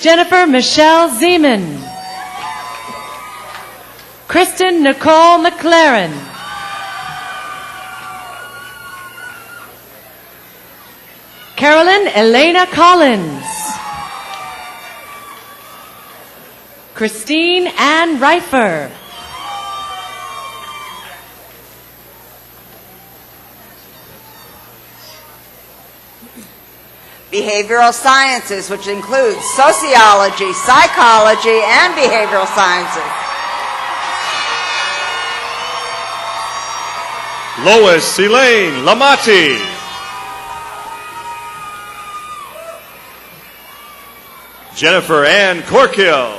Jennifer Michelle Zeman. Kristen Nicole McLaren. Carolyn Elena Collins. Christine Ann Reifer. Behavioral sciences, which includes sociology, psychology, and behavioral sciences. Lois Elaine Lamati. Jennifer Ann Corkill.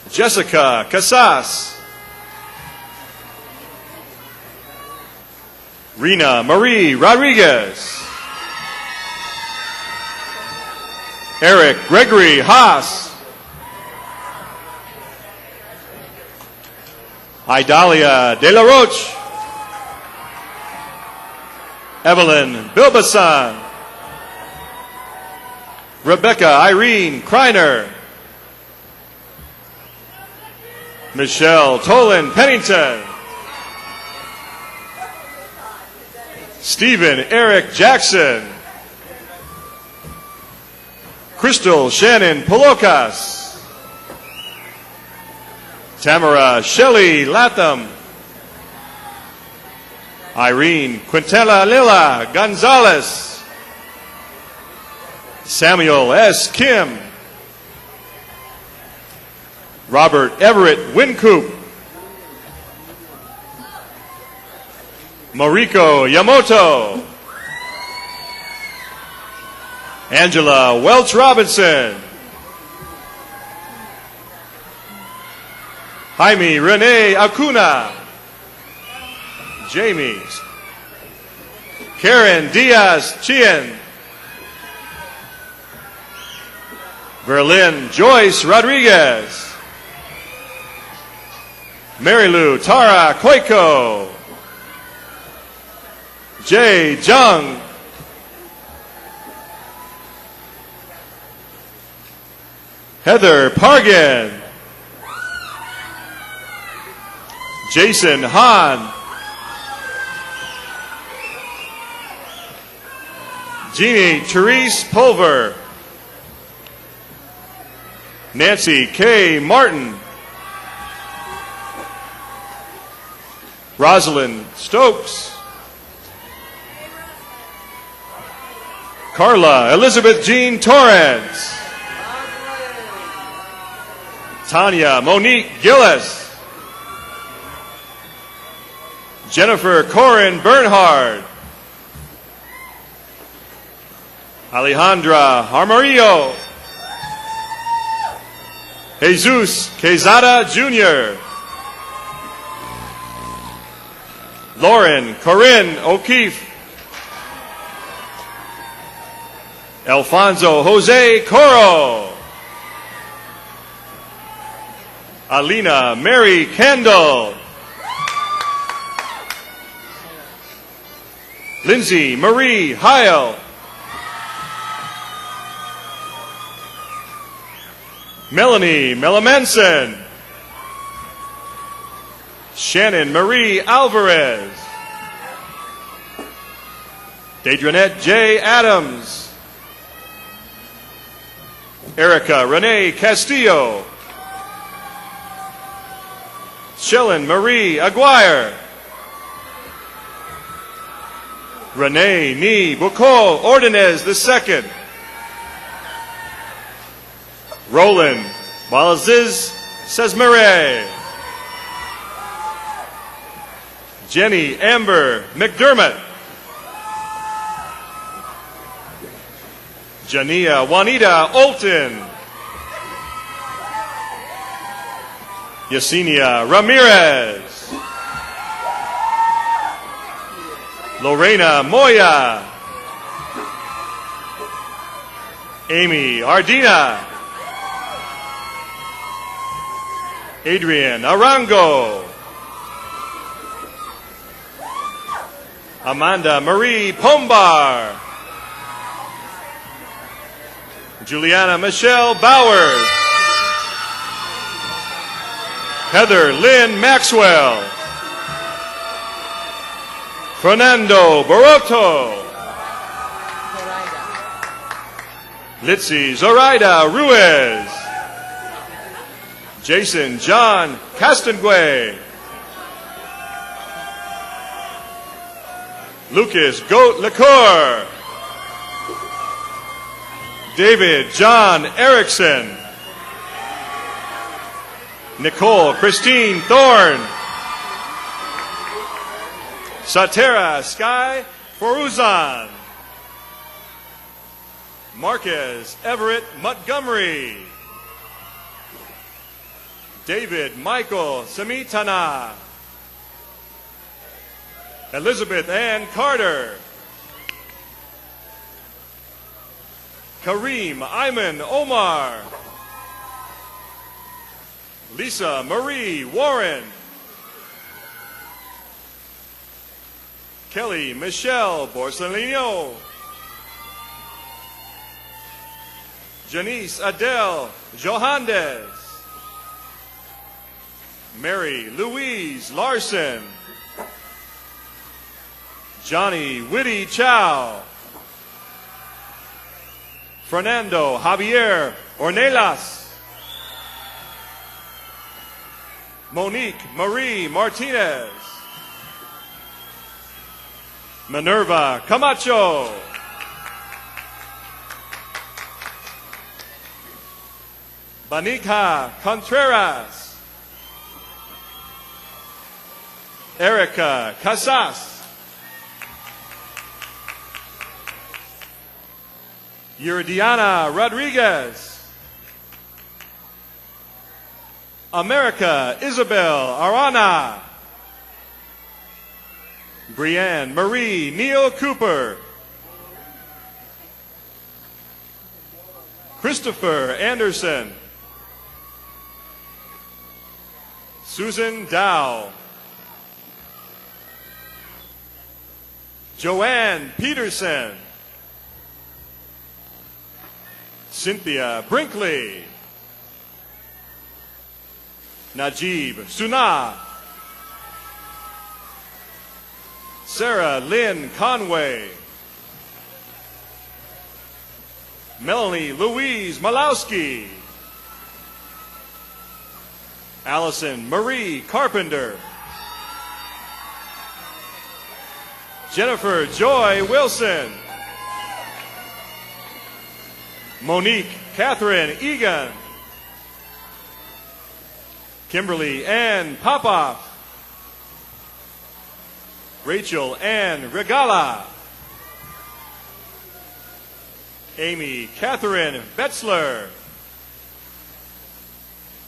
Jessica Casas. Rena Marie Rodriguez. Eric Gregory Haas. Idalia De La Roche. Evelyn Bilbasan. Rebecca Irene Kreiner. Michelle Tolan Pennington. Stephen Eric Jackson. Crystal Shannon Polokas. Tamara Shelley Latham. Irene Quintela Lila Gonzalez. Samuel S. Kim. Robert Everett Wincoop. Mariko Yamoto. Angela Welch Robinson. Jaime Renee Acuna. Jamies. Karen Diaz Chien. Berlin Joyce Rodriguez. Mary Lou Tara Koiko. Jay Jung. Heather Pargan. Jason Hahn. Jeannie Therese Pulver. Nancy K. Martin. Rosalind Stokes. Carla Elizabeth Jean Torrance. Tanya Monique Gillis. Jennifer Corin Bernhard. Alejandra Armarillo. Jesus Quezada Jr. Lauren Corinne O'Keefe. Alfonso Jose Coro. Alina Mary Kendall. Lindsay Marie Heil. Melanie Melamanson. Shannon Marie Alvarez. Deidranette J. Adams. Erica Renee Castillo. Shellen Marie Aguirre. Renee Ni Bucol Ordonez II. Roland Balaziz Sesmere. Jenny Amber McDermott. Jania Juanita Olton. Yesenia Ramirez. Lorena Moya. Amy Ardina. Adrian Arango. Amanda Marie Pombar. Juliana Michelle Bowers. Heather Lynn Maxwell. Fernando Barroto. Litzy Zoraida Ruiz. Jason John Castangue. Lucas Goat Lacour. David John Erickson. Nicole Christine Thorne. Satera Sky Foruzan. Marquez Everett Montgomery. David Michael Samitana. Elizabeth Ann Carter. Kareem Ayman Omar. Lisa Marie Warren. Kelly Michelle Borsellino. Janice Adele Johandes. Mary Louise Larson. Johnny Whitty Chow. Fernando Javier Ornelas. Monique Marie Martinez. Minerva Camacho. Banika Contreras. Erica Casas. Yuridiana Rodriguez. America Isabel Arana. Brianne Marie Neal Cooper. Christopher Anderson. Susan Dow. Joanne Peterson. Cynthia Brinkley. Najib Sunah. Sarah Lynn Conway. Melanie Louise Malowski. Allison Marie Carpenter. Jennifer Joy Wilson. Monique Catherine Egan. Kimberly Ann Popoff. Rachel Ann Regala. Amy Catherine Betzler.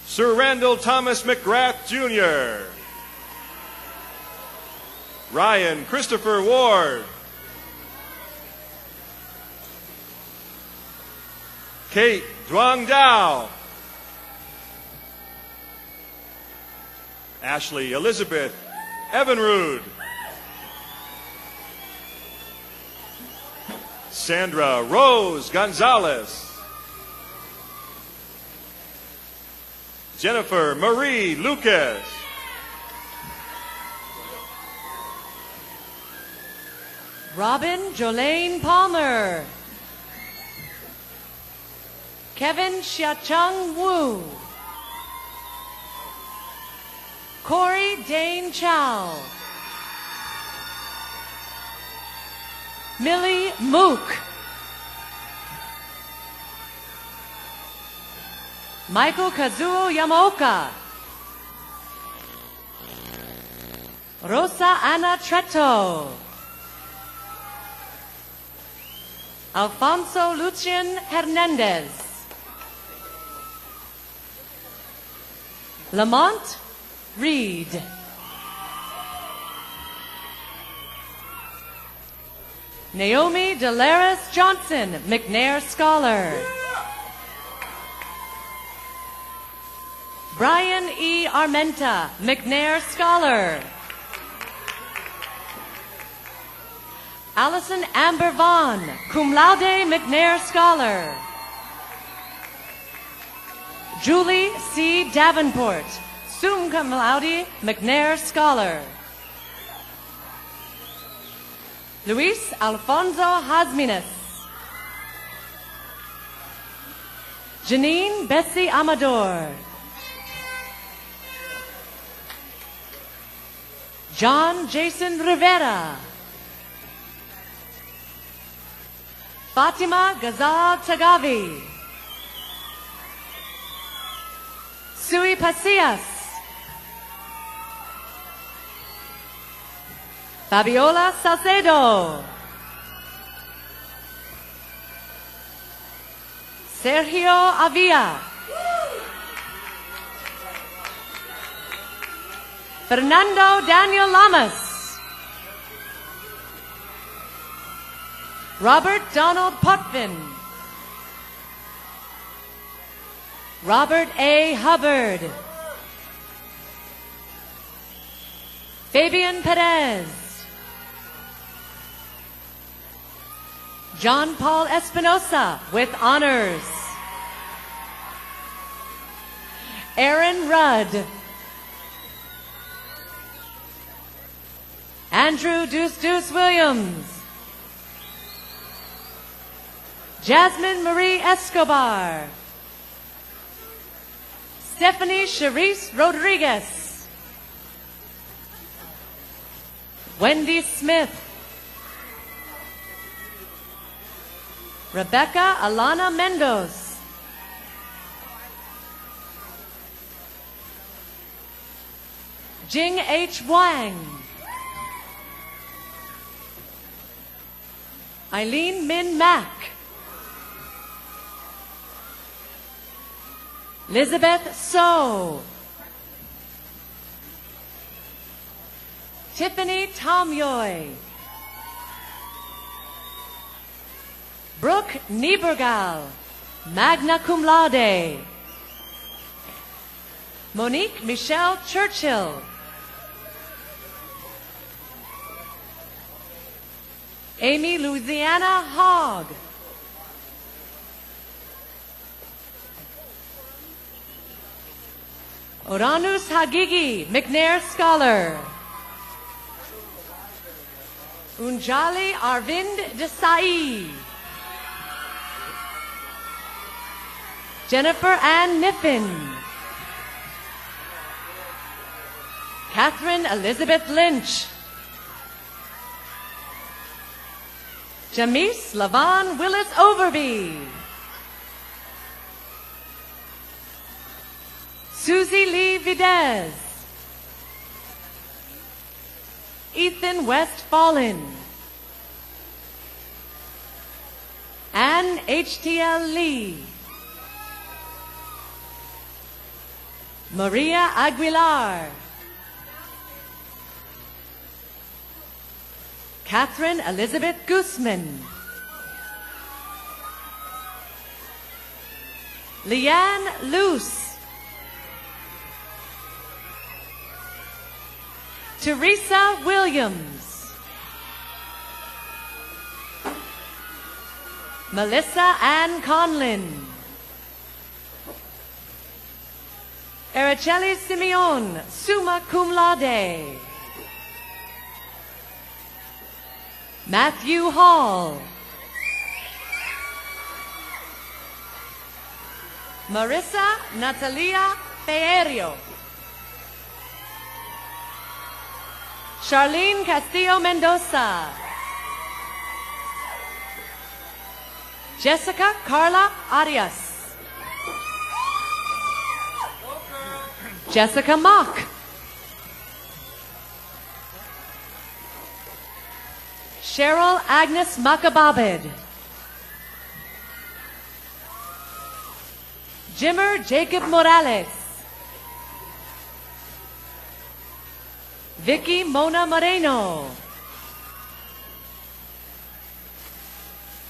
Sir Randall Thomas McGrath Jr. Ryan Christopher Ward. Kate Duong Dao. Ashley Elizabeth Evanrude. Sandra Rose Gonzalez. Jennifer Marie Lucas. Robin Jolene Palmer. Kevin Xiacheng Wu. Corey Dane Chow. Millie Mook. Michael Kazuo Yamaoka. Rosa Ana Treto. Alfonso Lucian Hernandez. Lamont Reed. Naomi Delaris Johnson, McNair Scholar. Brian E. Armenta, McNair Scholar. Allison Amber Vaughn, cum laude McNair Scholar. Julie C. Davenport, summa cum laude, McNair Scholar. Luis Alfonso Hasminas. Janine Bessie Amador. John Jason Rivera. Fatima Gazal Tagavi. Sui Pasillas. Fabiola Salcedo. Sergio Avila. Fernando Daniel Lamas. Robert Donald Potvin. Robert A. Hubbard. Fabian Perez. John Paul Espinosa with honors. Aaron Rudd. Andrew Deuce Williams. Jasmine Marie Escobar. Stephanie Charisse Rodriguez. Wendy Smith. Rebecca Alana Mendoz. Jing H. Wang. Eileen Min Mack. Elizabeth So. Tiffany Tomyoy. Brooke Niebergal, magna cum laude. Monique Michelle Churchill. Amy Louisiana Hogg. Oranus Hagigi, McNair Scholar. Unjali Arvind Desai. Jennifer Ann Niffin. Catherine Elizabeth Lynch. Jamise Lavon Willis Overby. Susie Lee Videz. Ethan Westfallen. Ann H.T.L. Lee. Maria Aguilar. Catherine Elizabeth Guzman. Leanne Luce. Teresa Williams. Melissa Ann Conlin. Araceli Simeon, summa cum laude. Matthew Hall. Marissa Natalia Ferrerio. Charlene Castillo Mendoza. Jessica Carla Arias. Jessica Mock. Cheryl Agnes Macababed. Jimmer Jacob Morales. Vicky Mona Moreno.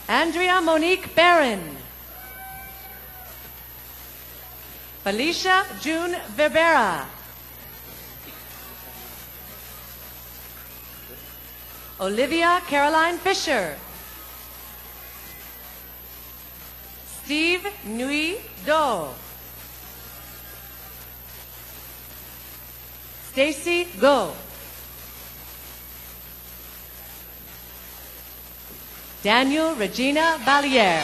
Andrea Monique Barron. Felicia June Verbera. Olivia Caroline Fisher. Steve Nui Do. Stacy Go. Daniel Regina Valliere.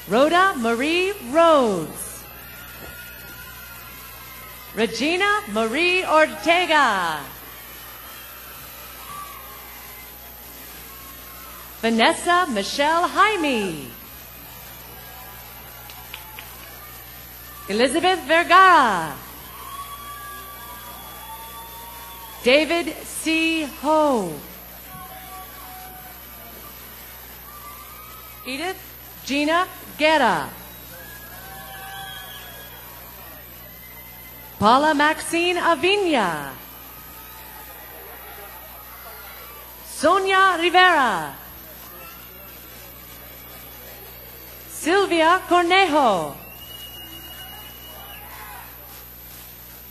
Rhoda Marie Rhodes. Regina Marie Ortega. Vanessa Michelle Jaime. Elizabeth Vergara. David C. Ho. Edith Gina Guerra. Paula Maxine Aviña. Sonia Rivera. Sylvia Cornejo.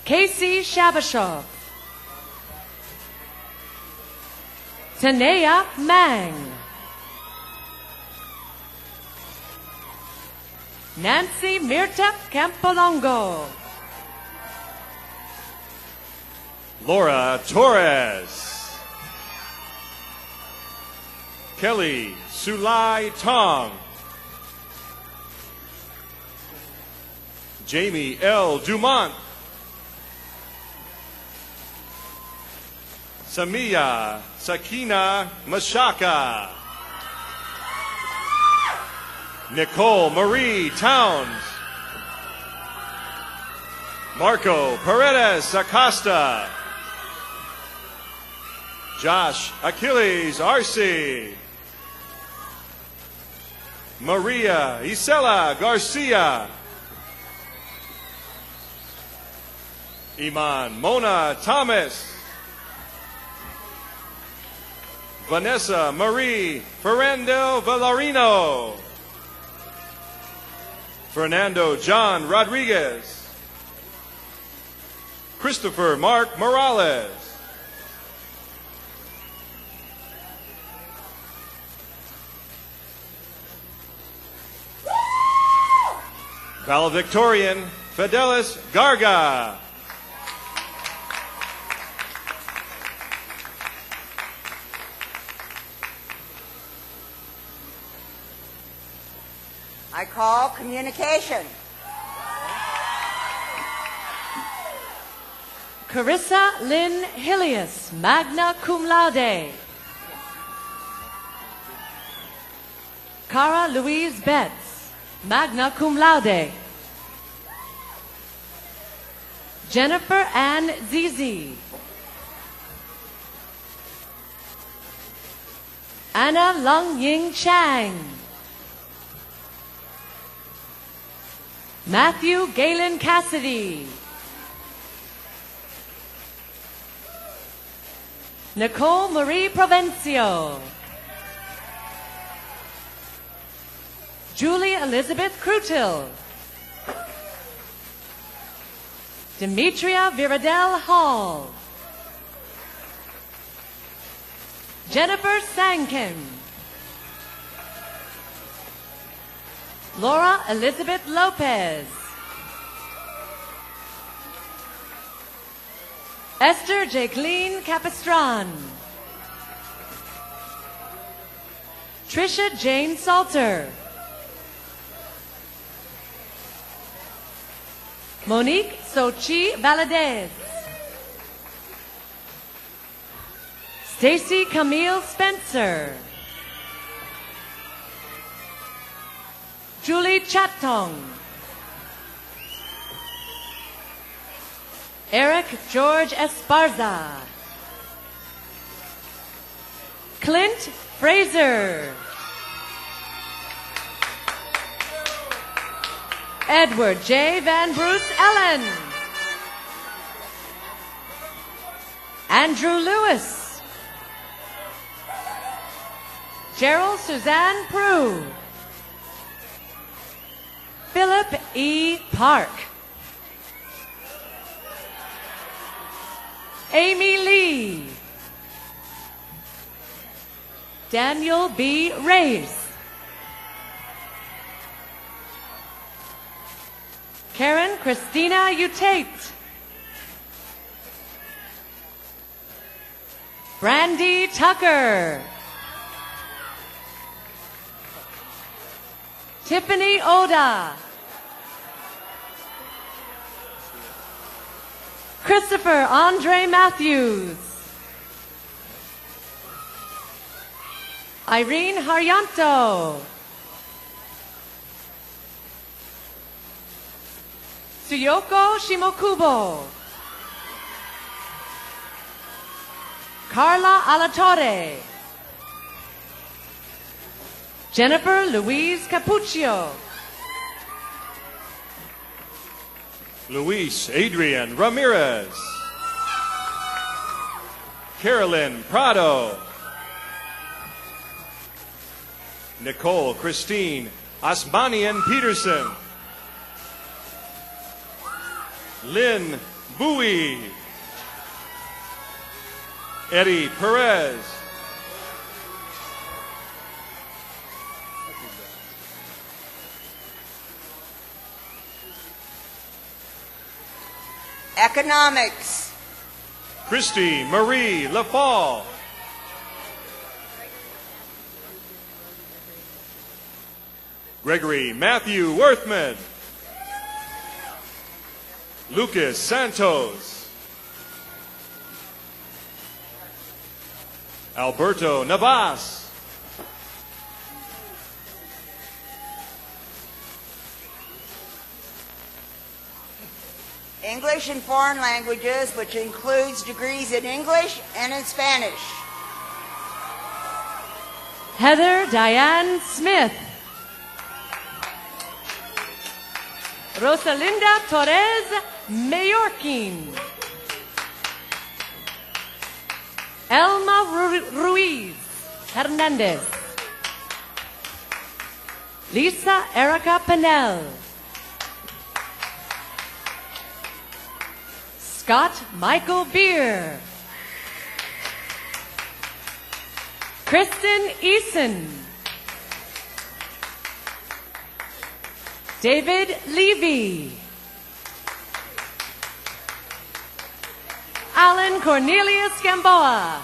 Casey Shabashoff. Tanea Mang. Nancy Mirta Campolongo. Laura Torres. Kelly Sulai Tong. Jamie L. Dumont. Samia Sakina Mashaka. Nicole Marie Towns. Marco Paredes Acosta. Josh Achilles Arce. Maria Isela Garcia. Iman Mona Thomas. Vanessa Marie Ferrando Villarino. Fernando John Rodriguez. Christopher Mark Morales. Valedictorian Fidelis Garga. I call communication. Carissa Lynn Hillius, magna cum laude. Cara Louise Betts, magna cum laude. Jennifer Ann Zizi. Anna Lung Ying Chang. Matthew Galen Cassidy. Nicole Marie Provencio. Julie Elizabeth Crutil. Demetria Viradel Hall. Jennifer Sankin. Laura Elizabeth Lopez. Esther Jacqueline Capistran. Trisha Jane Salter. Monique Sochi Valadez. Stacy Camille Spencer. Julie Chatong. Eric George Esparza. Clint Fraser. Edward J. Van Bruce Ellen. Andrew Lewis. Gerald Suzanne Prue. Philip E. Park. Amy Lee. Daniel B. Reyes. Karen Christina Utate. Brandy Tucker. Tiffany Oda. Christopher Andre Matthews. Irene Haryanto. Tsuyoko Shimokubo. Carla Alatorre. Jennifer Louise Capuccio. Luis Adrian Ramirez. Carolyn Prado. Nicole Christine Osmanian Peterson. Lynn Bowie. Eddie Perez. Economics. Christy Marie LaFall. Gregory Matthew Worthman. Lucas Santos. Alberto Navas. English and foreign languages, which includes degrees in English and in Spanish. Heather Diane Smith. Rosalinda Torres Mayorkin. Elma Ruiz Hernandez. Lisa Erica Pennell. Scott Michael Beer. Kristen Eason. David Levy. Alan Cornelius Gamboa.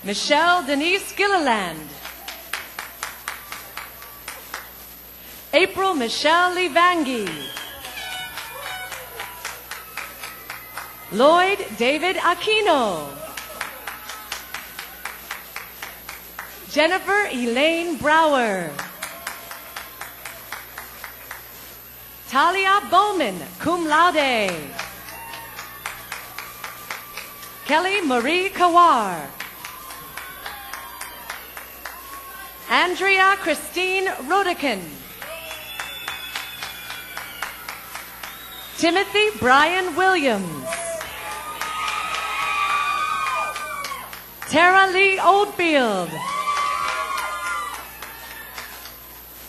Michelle Denise Gilliland. April Michelle Livangi. Lloyd David Aquino. Jennifer Elaine Brower. Talia Bowman, cum laude. Kelly Marie Kawar. Andrea Christine Rodican. Timothy Brian Williams. Tara Lee Oldfield.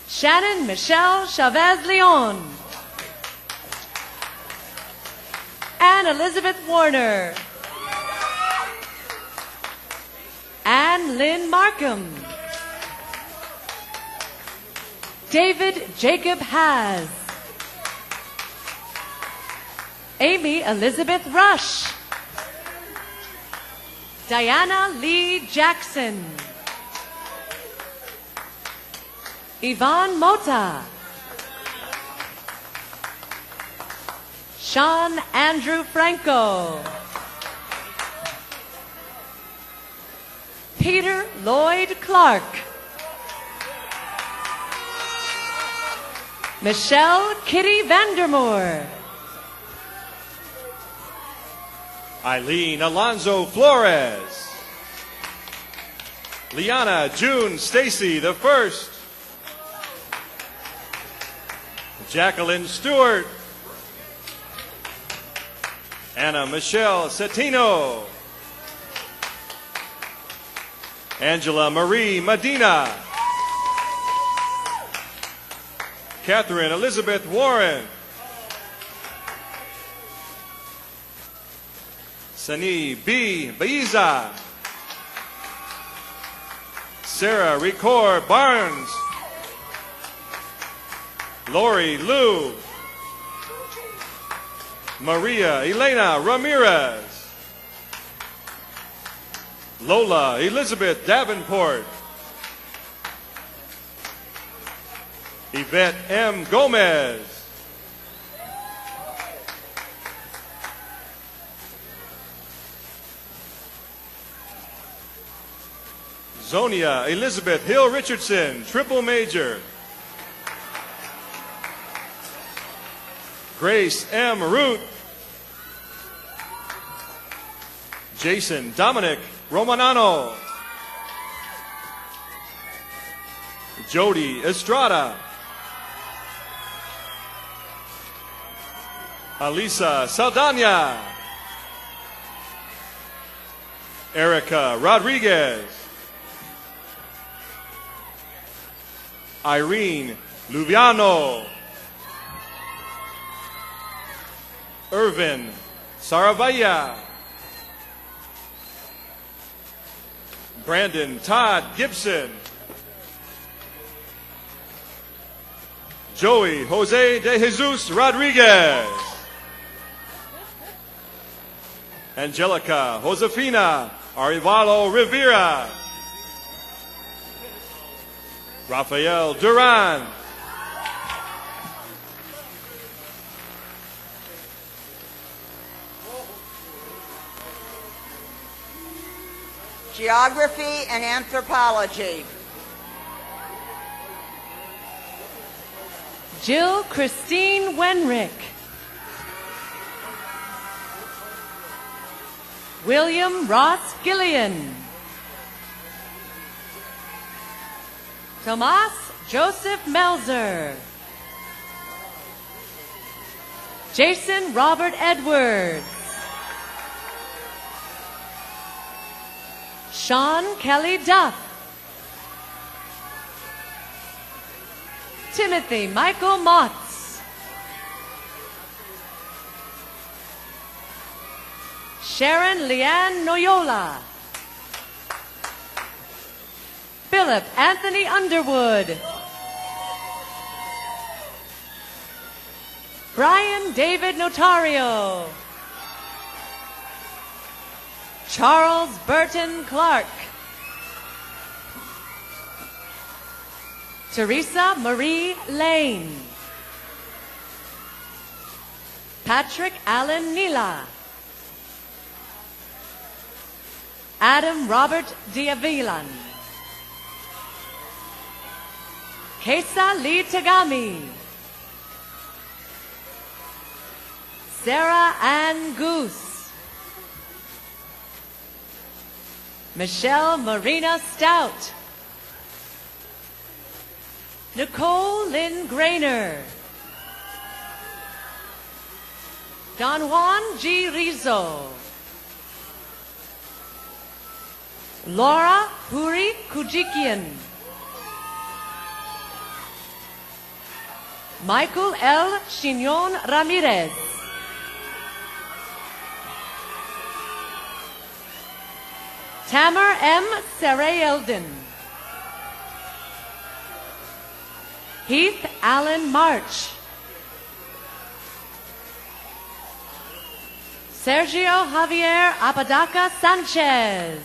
Shannon Michelle Chavez Leon. Anne Elizabeth Warner. Anne Lynn Markham. David Jacob Haas. Amy Elizabeth Rush. Diana Lee Jackson. Yvonne Mota. Sean Andrew Franco. Peter Lloyd Clark. Michelle Kitty Vandermoor. Eileen Alonzo Flores. Liana June Stacy the First. Jacqueline Stewart. Anna Michelle Cetino. Angela Marie Medina. Catherine Elizabeth Warren. Sani B. Baiza. Sarah Ricord Barnes. Lori Liu. Maria Elena Ramirez. Lola Elizabeth Davenport. Yvette M. Gomez. Zonia Elizabeth Hill Richardson, triple major. Grace M. Root. Jason Dominic Romanano. Jody Estrada. Alisa Saldana. Erica Rodriguez. Irene Luviano. Irvin Saravaya. Brandon Todd Gibson. Joey Jose de Jesus Rodriguez. Angelica Josefina Arivalo Rivera. Rafael Duran. Geography and Anthropology. Jill Christine Wenrick. William Ross Gillian. Tomas Joseph Melzer. Jason Robert Edwards. Sean Kelly Duff. Timothy Michael Motz. Sharon Leanne Noyola. Philip Anthony Underwood. Brian David Notario. Charles Burton Clark. Teresa Marie Lane. Patrick Allen Nila. Adam Robert Diavilan. Kesa Lee Tagami. Sarah Ann Goose. Michelle Marina Stout. Nicole Lynn Grainer. Don Juan G. Rizzo. Laura Puri Kujikian. Michael L. Chignon Ramirez. Tamer M. Sarayelden. Heath Allen March. Sergio Javier Apodaca Sanchez.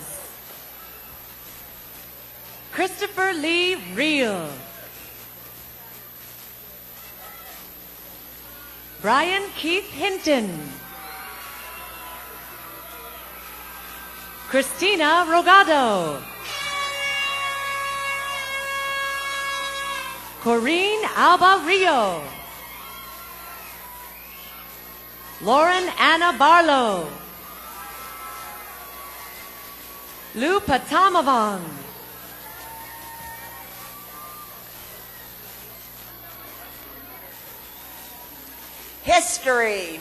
Christopher Lee Reel. Brian Keith Hinton. Christina Rogado. Corrine Alba Rio. Lauren Anna Barlow. Lou Patamavong. History.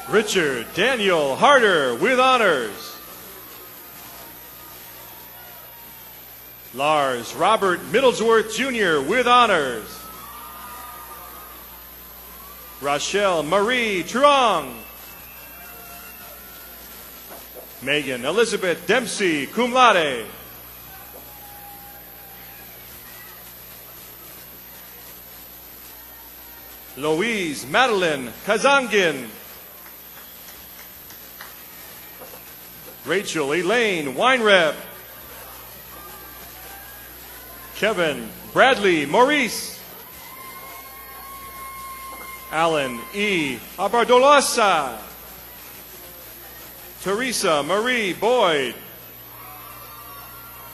Richard Daniel Harder with honors. Lars Robert Middlesworth Jr. with honors. Rochelle Marie Truong. Megan Elizabeth Dempsey, cum laude. Louise Madeline Kazangin. Rachel Elaine Weinreb. Kevin Bradley Maurice. Alan E. Abardolosa. Teresa Marie Boyd.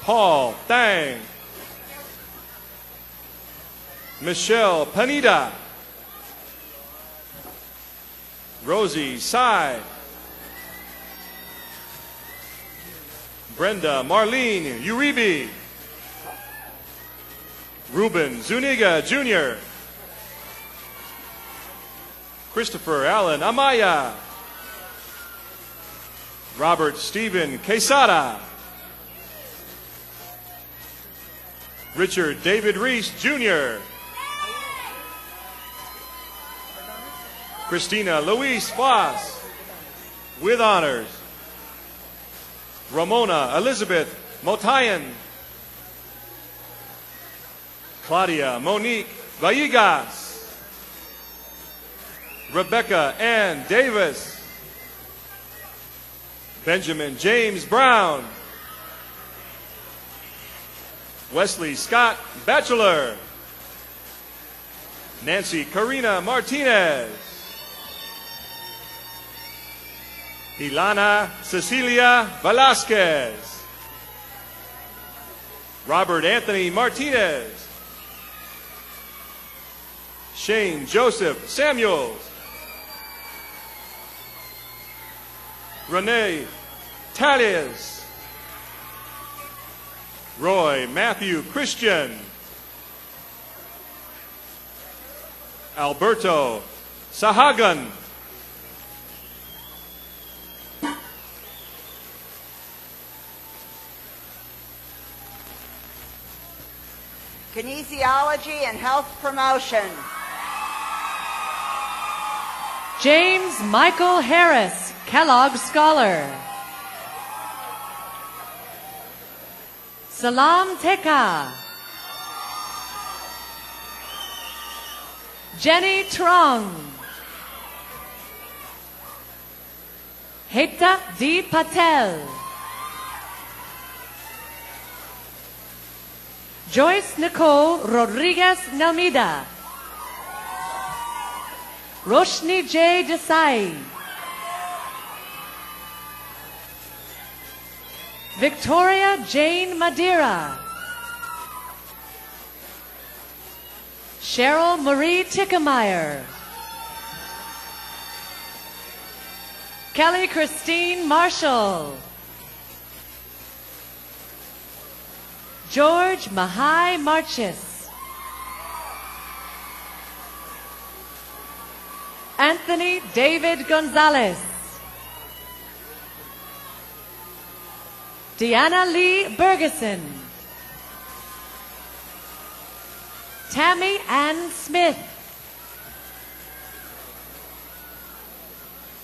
Paul Thang. Michelle Panida. Rosie Sai. Brenda Marlene Uribe. Ruben Zuniga Jr. Christopher Allen Amaya. Robert Stephen Quesada. Richard David Reese Jr. Christina Louise Foss with honors. Ramona Elizabeth Motayan. Claudia Monique Vallegas. Rebecca Ann Davis. Benjamin James Brown. Wesley Scott Batchelor. Nancy Karina Martinez. Ilana Cecilia Velasquez. Robert Anthony Martinez. Shane Joseph Samuels. Renee Talias. Roy Matthew Christian. Alberto Sahagan. Kinesiology and health promotion. James Michael Harris, Kellogg Scholar. Salam Teka. Jenny Trong. Heta D. Patel. Joyce Nicole Rodriguez Nalmida. Roshni J. Desai. Victoria Jane Madeira. Cheryl Marie Tickemeyer. Kelly Christine Marshall. George Mahai Marchis. Anthony David Gonzalez. Deanna Lee Bergeson. Tammy Ann Smith.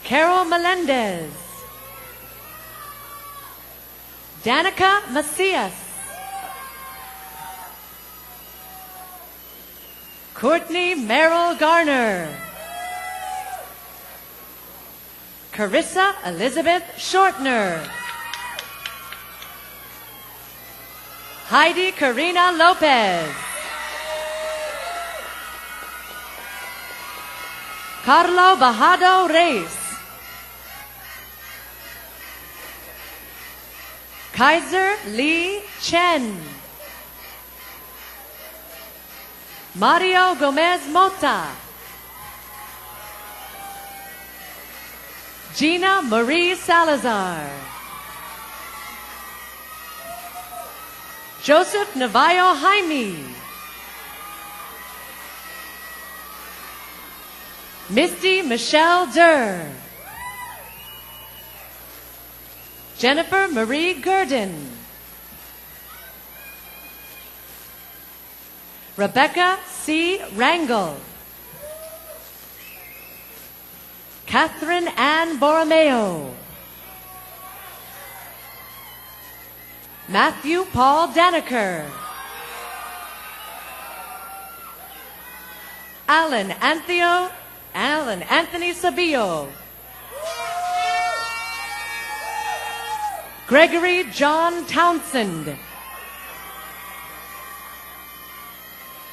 Carol Melendez. Danica Macias. Courtney Merrill Garner. Carissa Elizabeth Shortner. Heidi Karina Lopez. Carlo Bajado Reyes. Kaiser Lee Chen. Mario Gomez Mota. Gina Marie Salazar. Joseph Navajo Jaime. Misty Michelle Durr. Jennifer Marie Gurdon. Rebecca C. Rangel. Catherine Ann Borromeo. Matthew Paul Daniker. Alan Anthony Sabillo. Gregory John Townsend.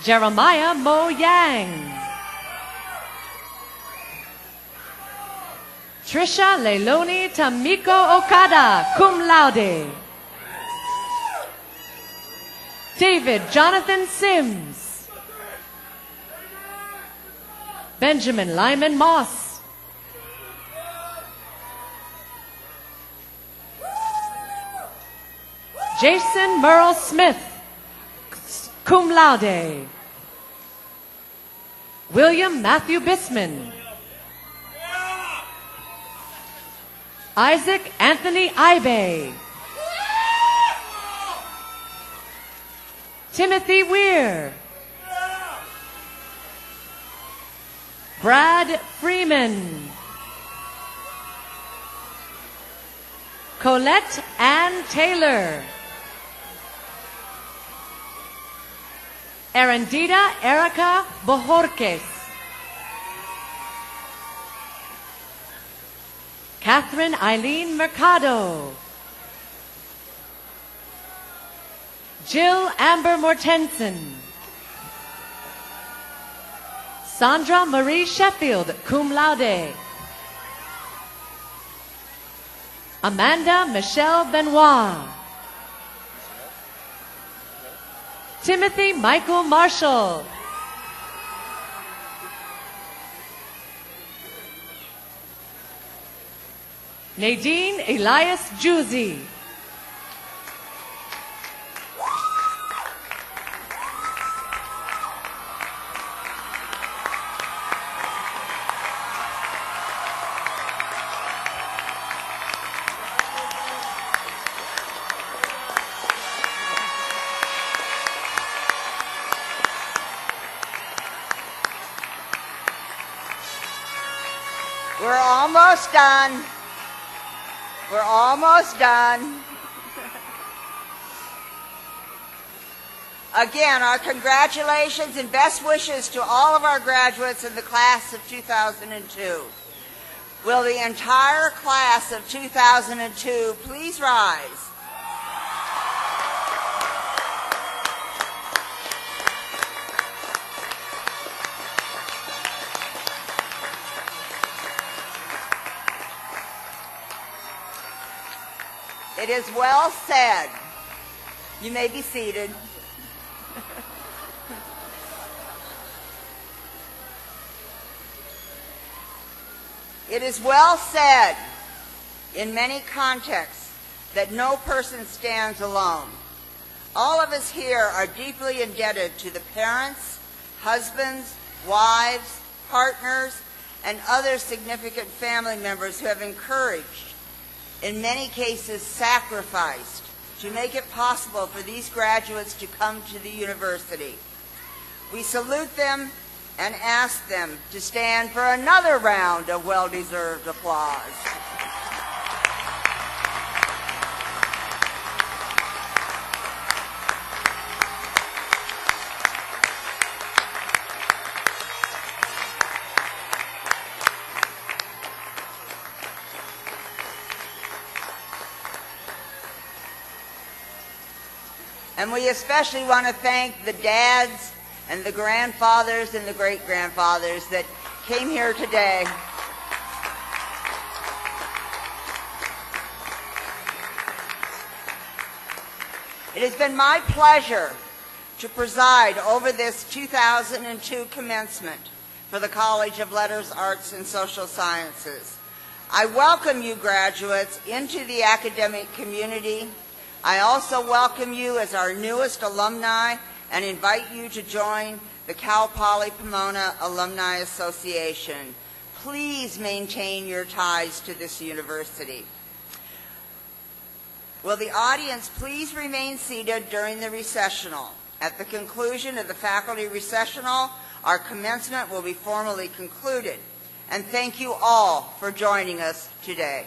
Jeremiah Mo Yang. Trisha Leiloni Tamiko Okada, cum laude. David Jonathan Sims. Benjamin Lyman Moss. Jason Merle Smith, cum laude. William Matthew Bisman. Isaac Anthony Ibe. Timothy Weir. Brad Freeman. Colette Ann Taylor. Arendita Erica Bojorquez. Catherine Eileen Mercado. Jill Amber Mortensen. Sandra Marie Sheffield, cum laude. Amanda Michelle Benoit. Timothy Michael Marshall. Nadine Elias Juzy. We're almost done. We're almost done. Again, our congratulations and best wishes to all of our graduates in the class of 2002. Will the entire class of 2002 please rise? It is well said. You may be seated. It is well said in many contexts that no person stands alone. All of us here are deeply indebted to the parents, husbands, wives, partners, and other significant family members who have encouraged, in many cases sacrificed, to make it possible for these graduates to come to the university. We salute them and ask them to stand for another round of well-deserved applause. And we especially want to thank the dads and the grandfathers and the great-grandfathers that came here today. It has been my pleasure to preside over this 2002 commencement for the College of Letters, Arts, and Social Sciences. I welcome you graduates into the academic community. I also welcome you as our newest alumni and invite you to join the Cal Poly Pomona Alumni Association. Please maintain your ties to this university. Will the audience please remain seated during the recessional? At the conclusion of the faculty recessional, our commencement will be formally concluded. And thank you all for joining us today.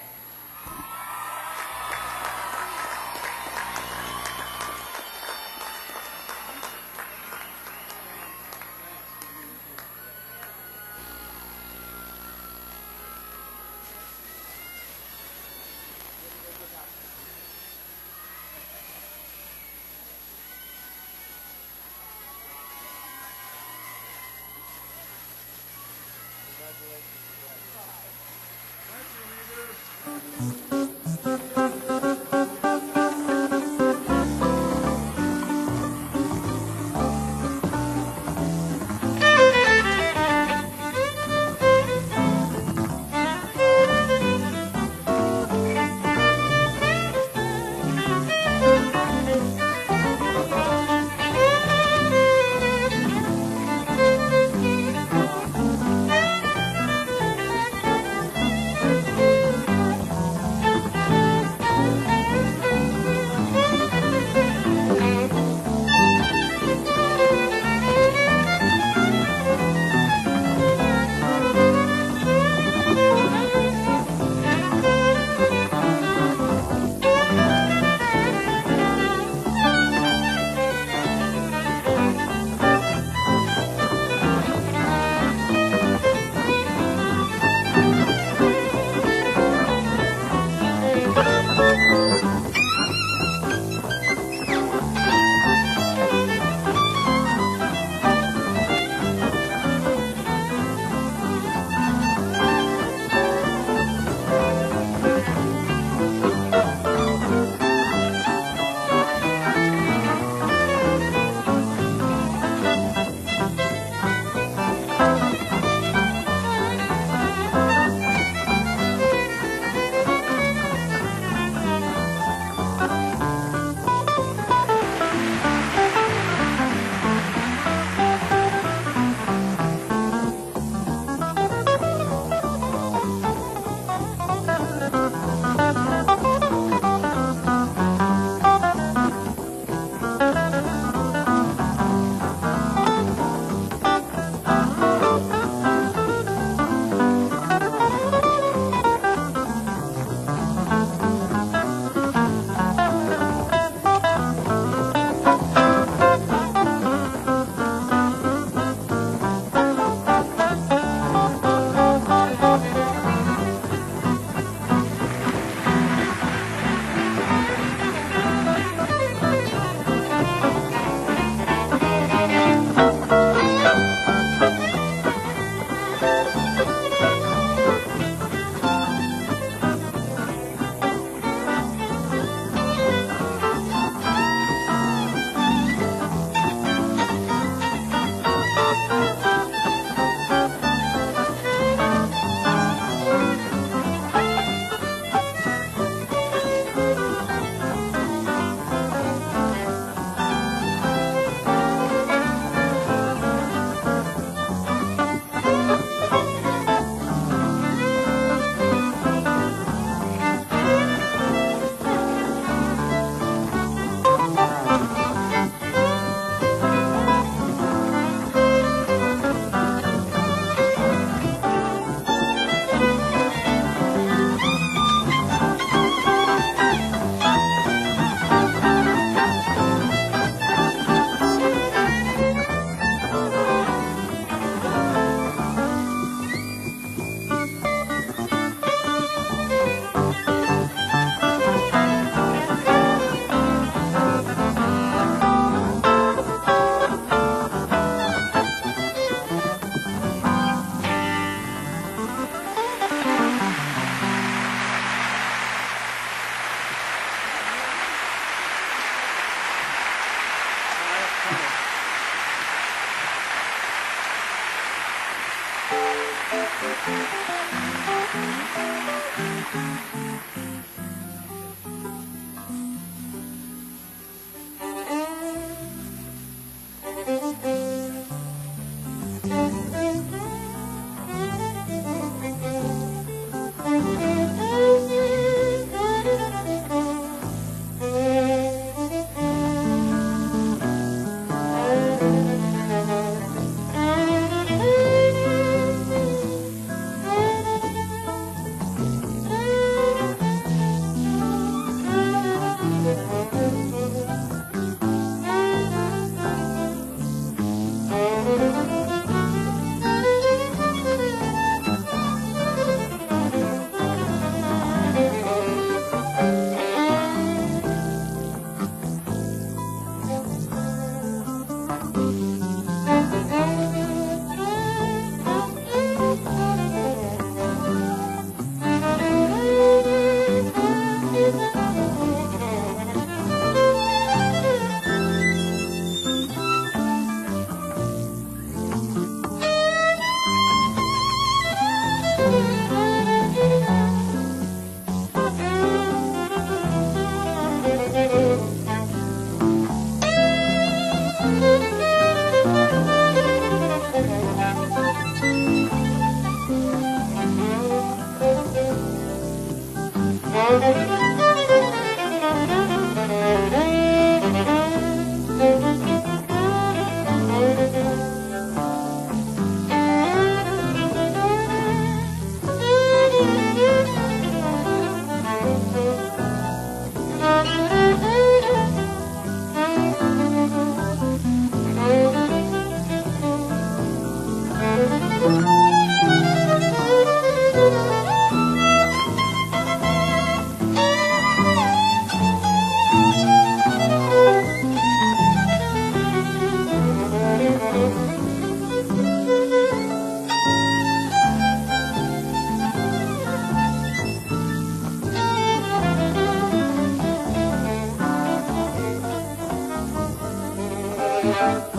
Thank you.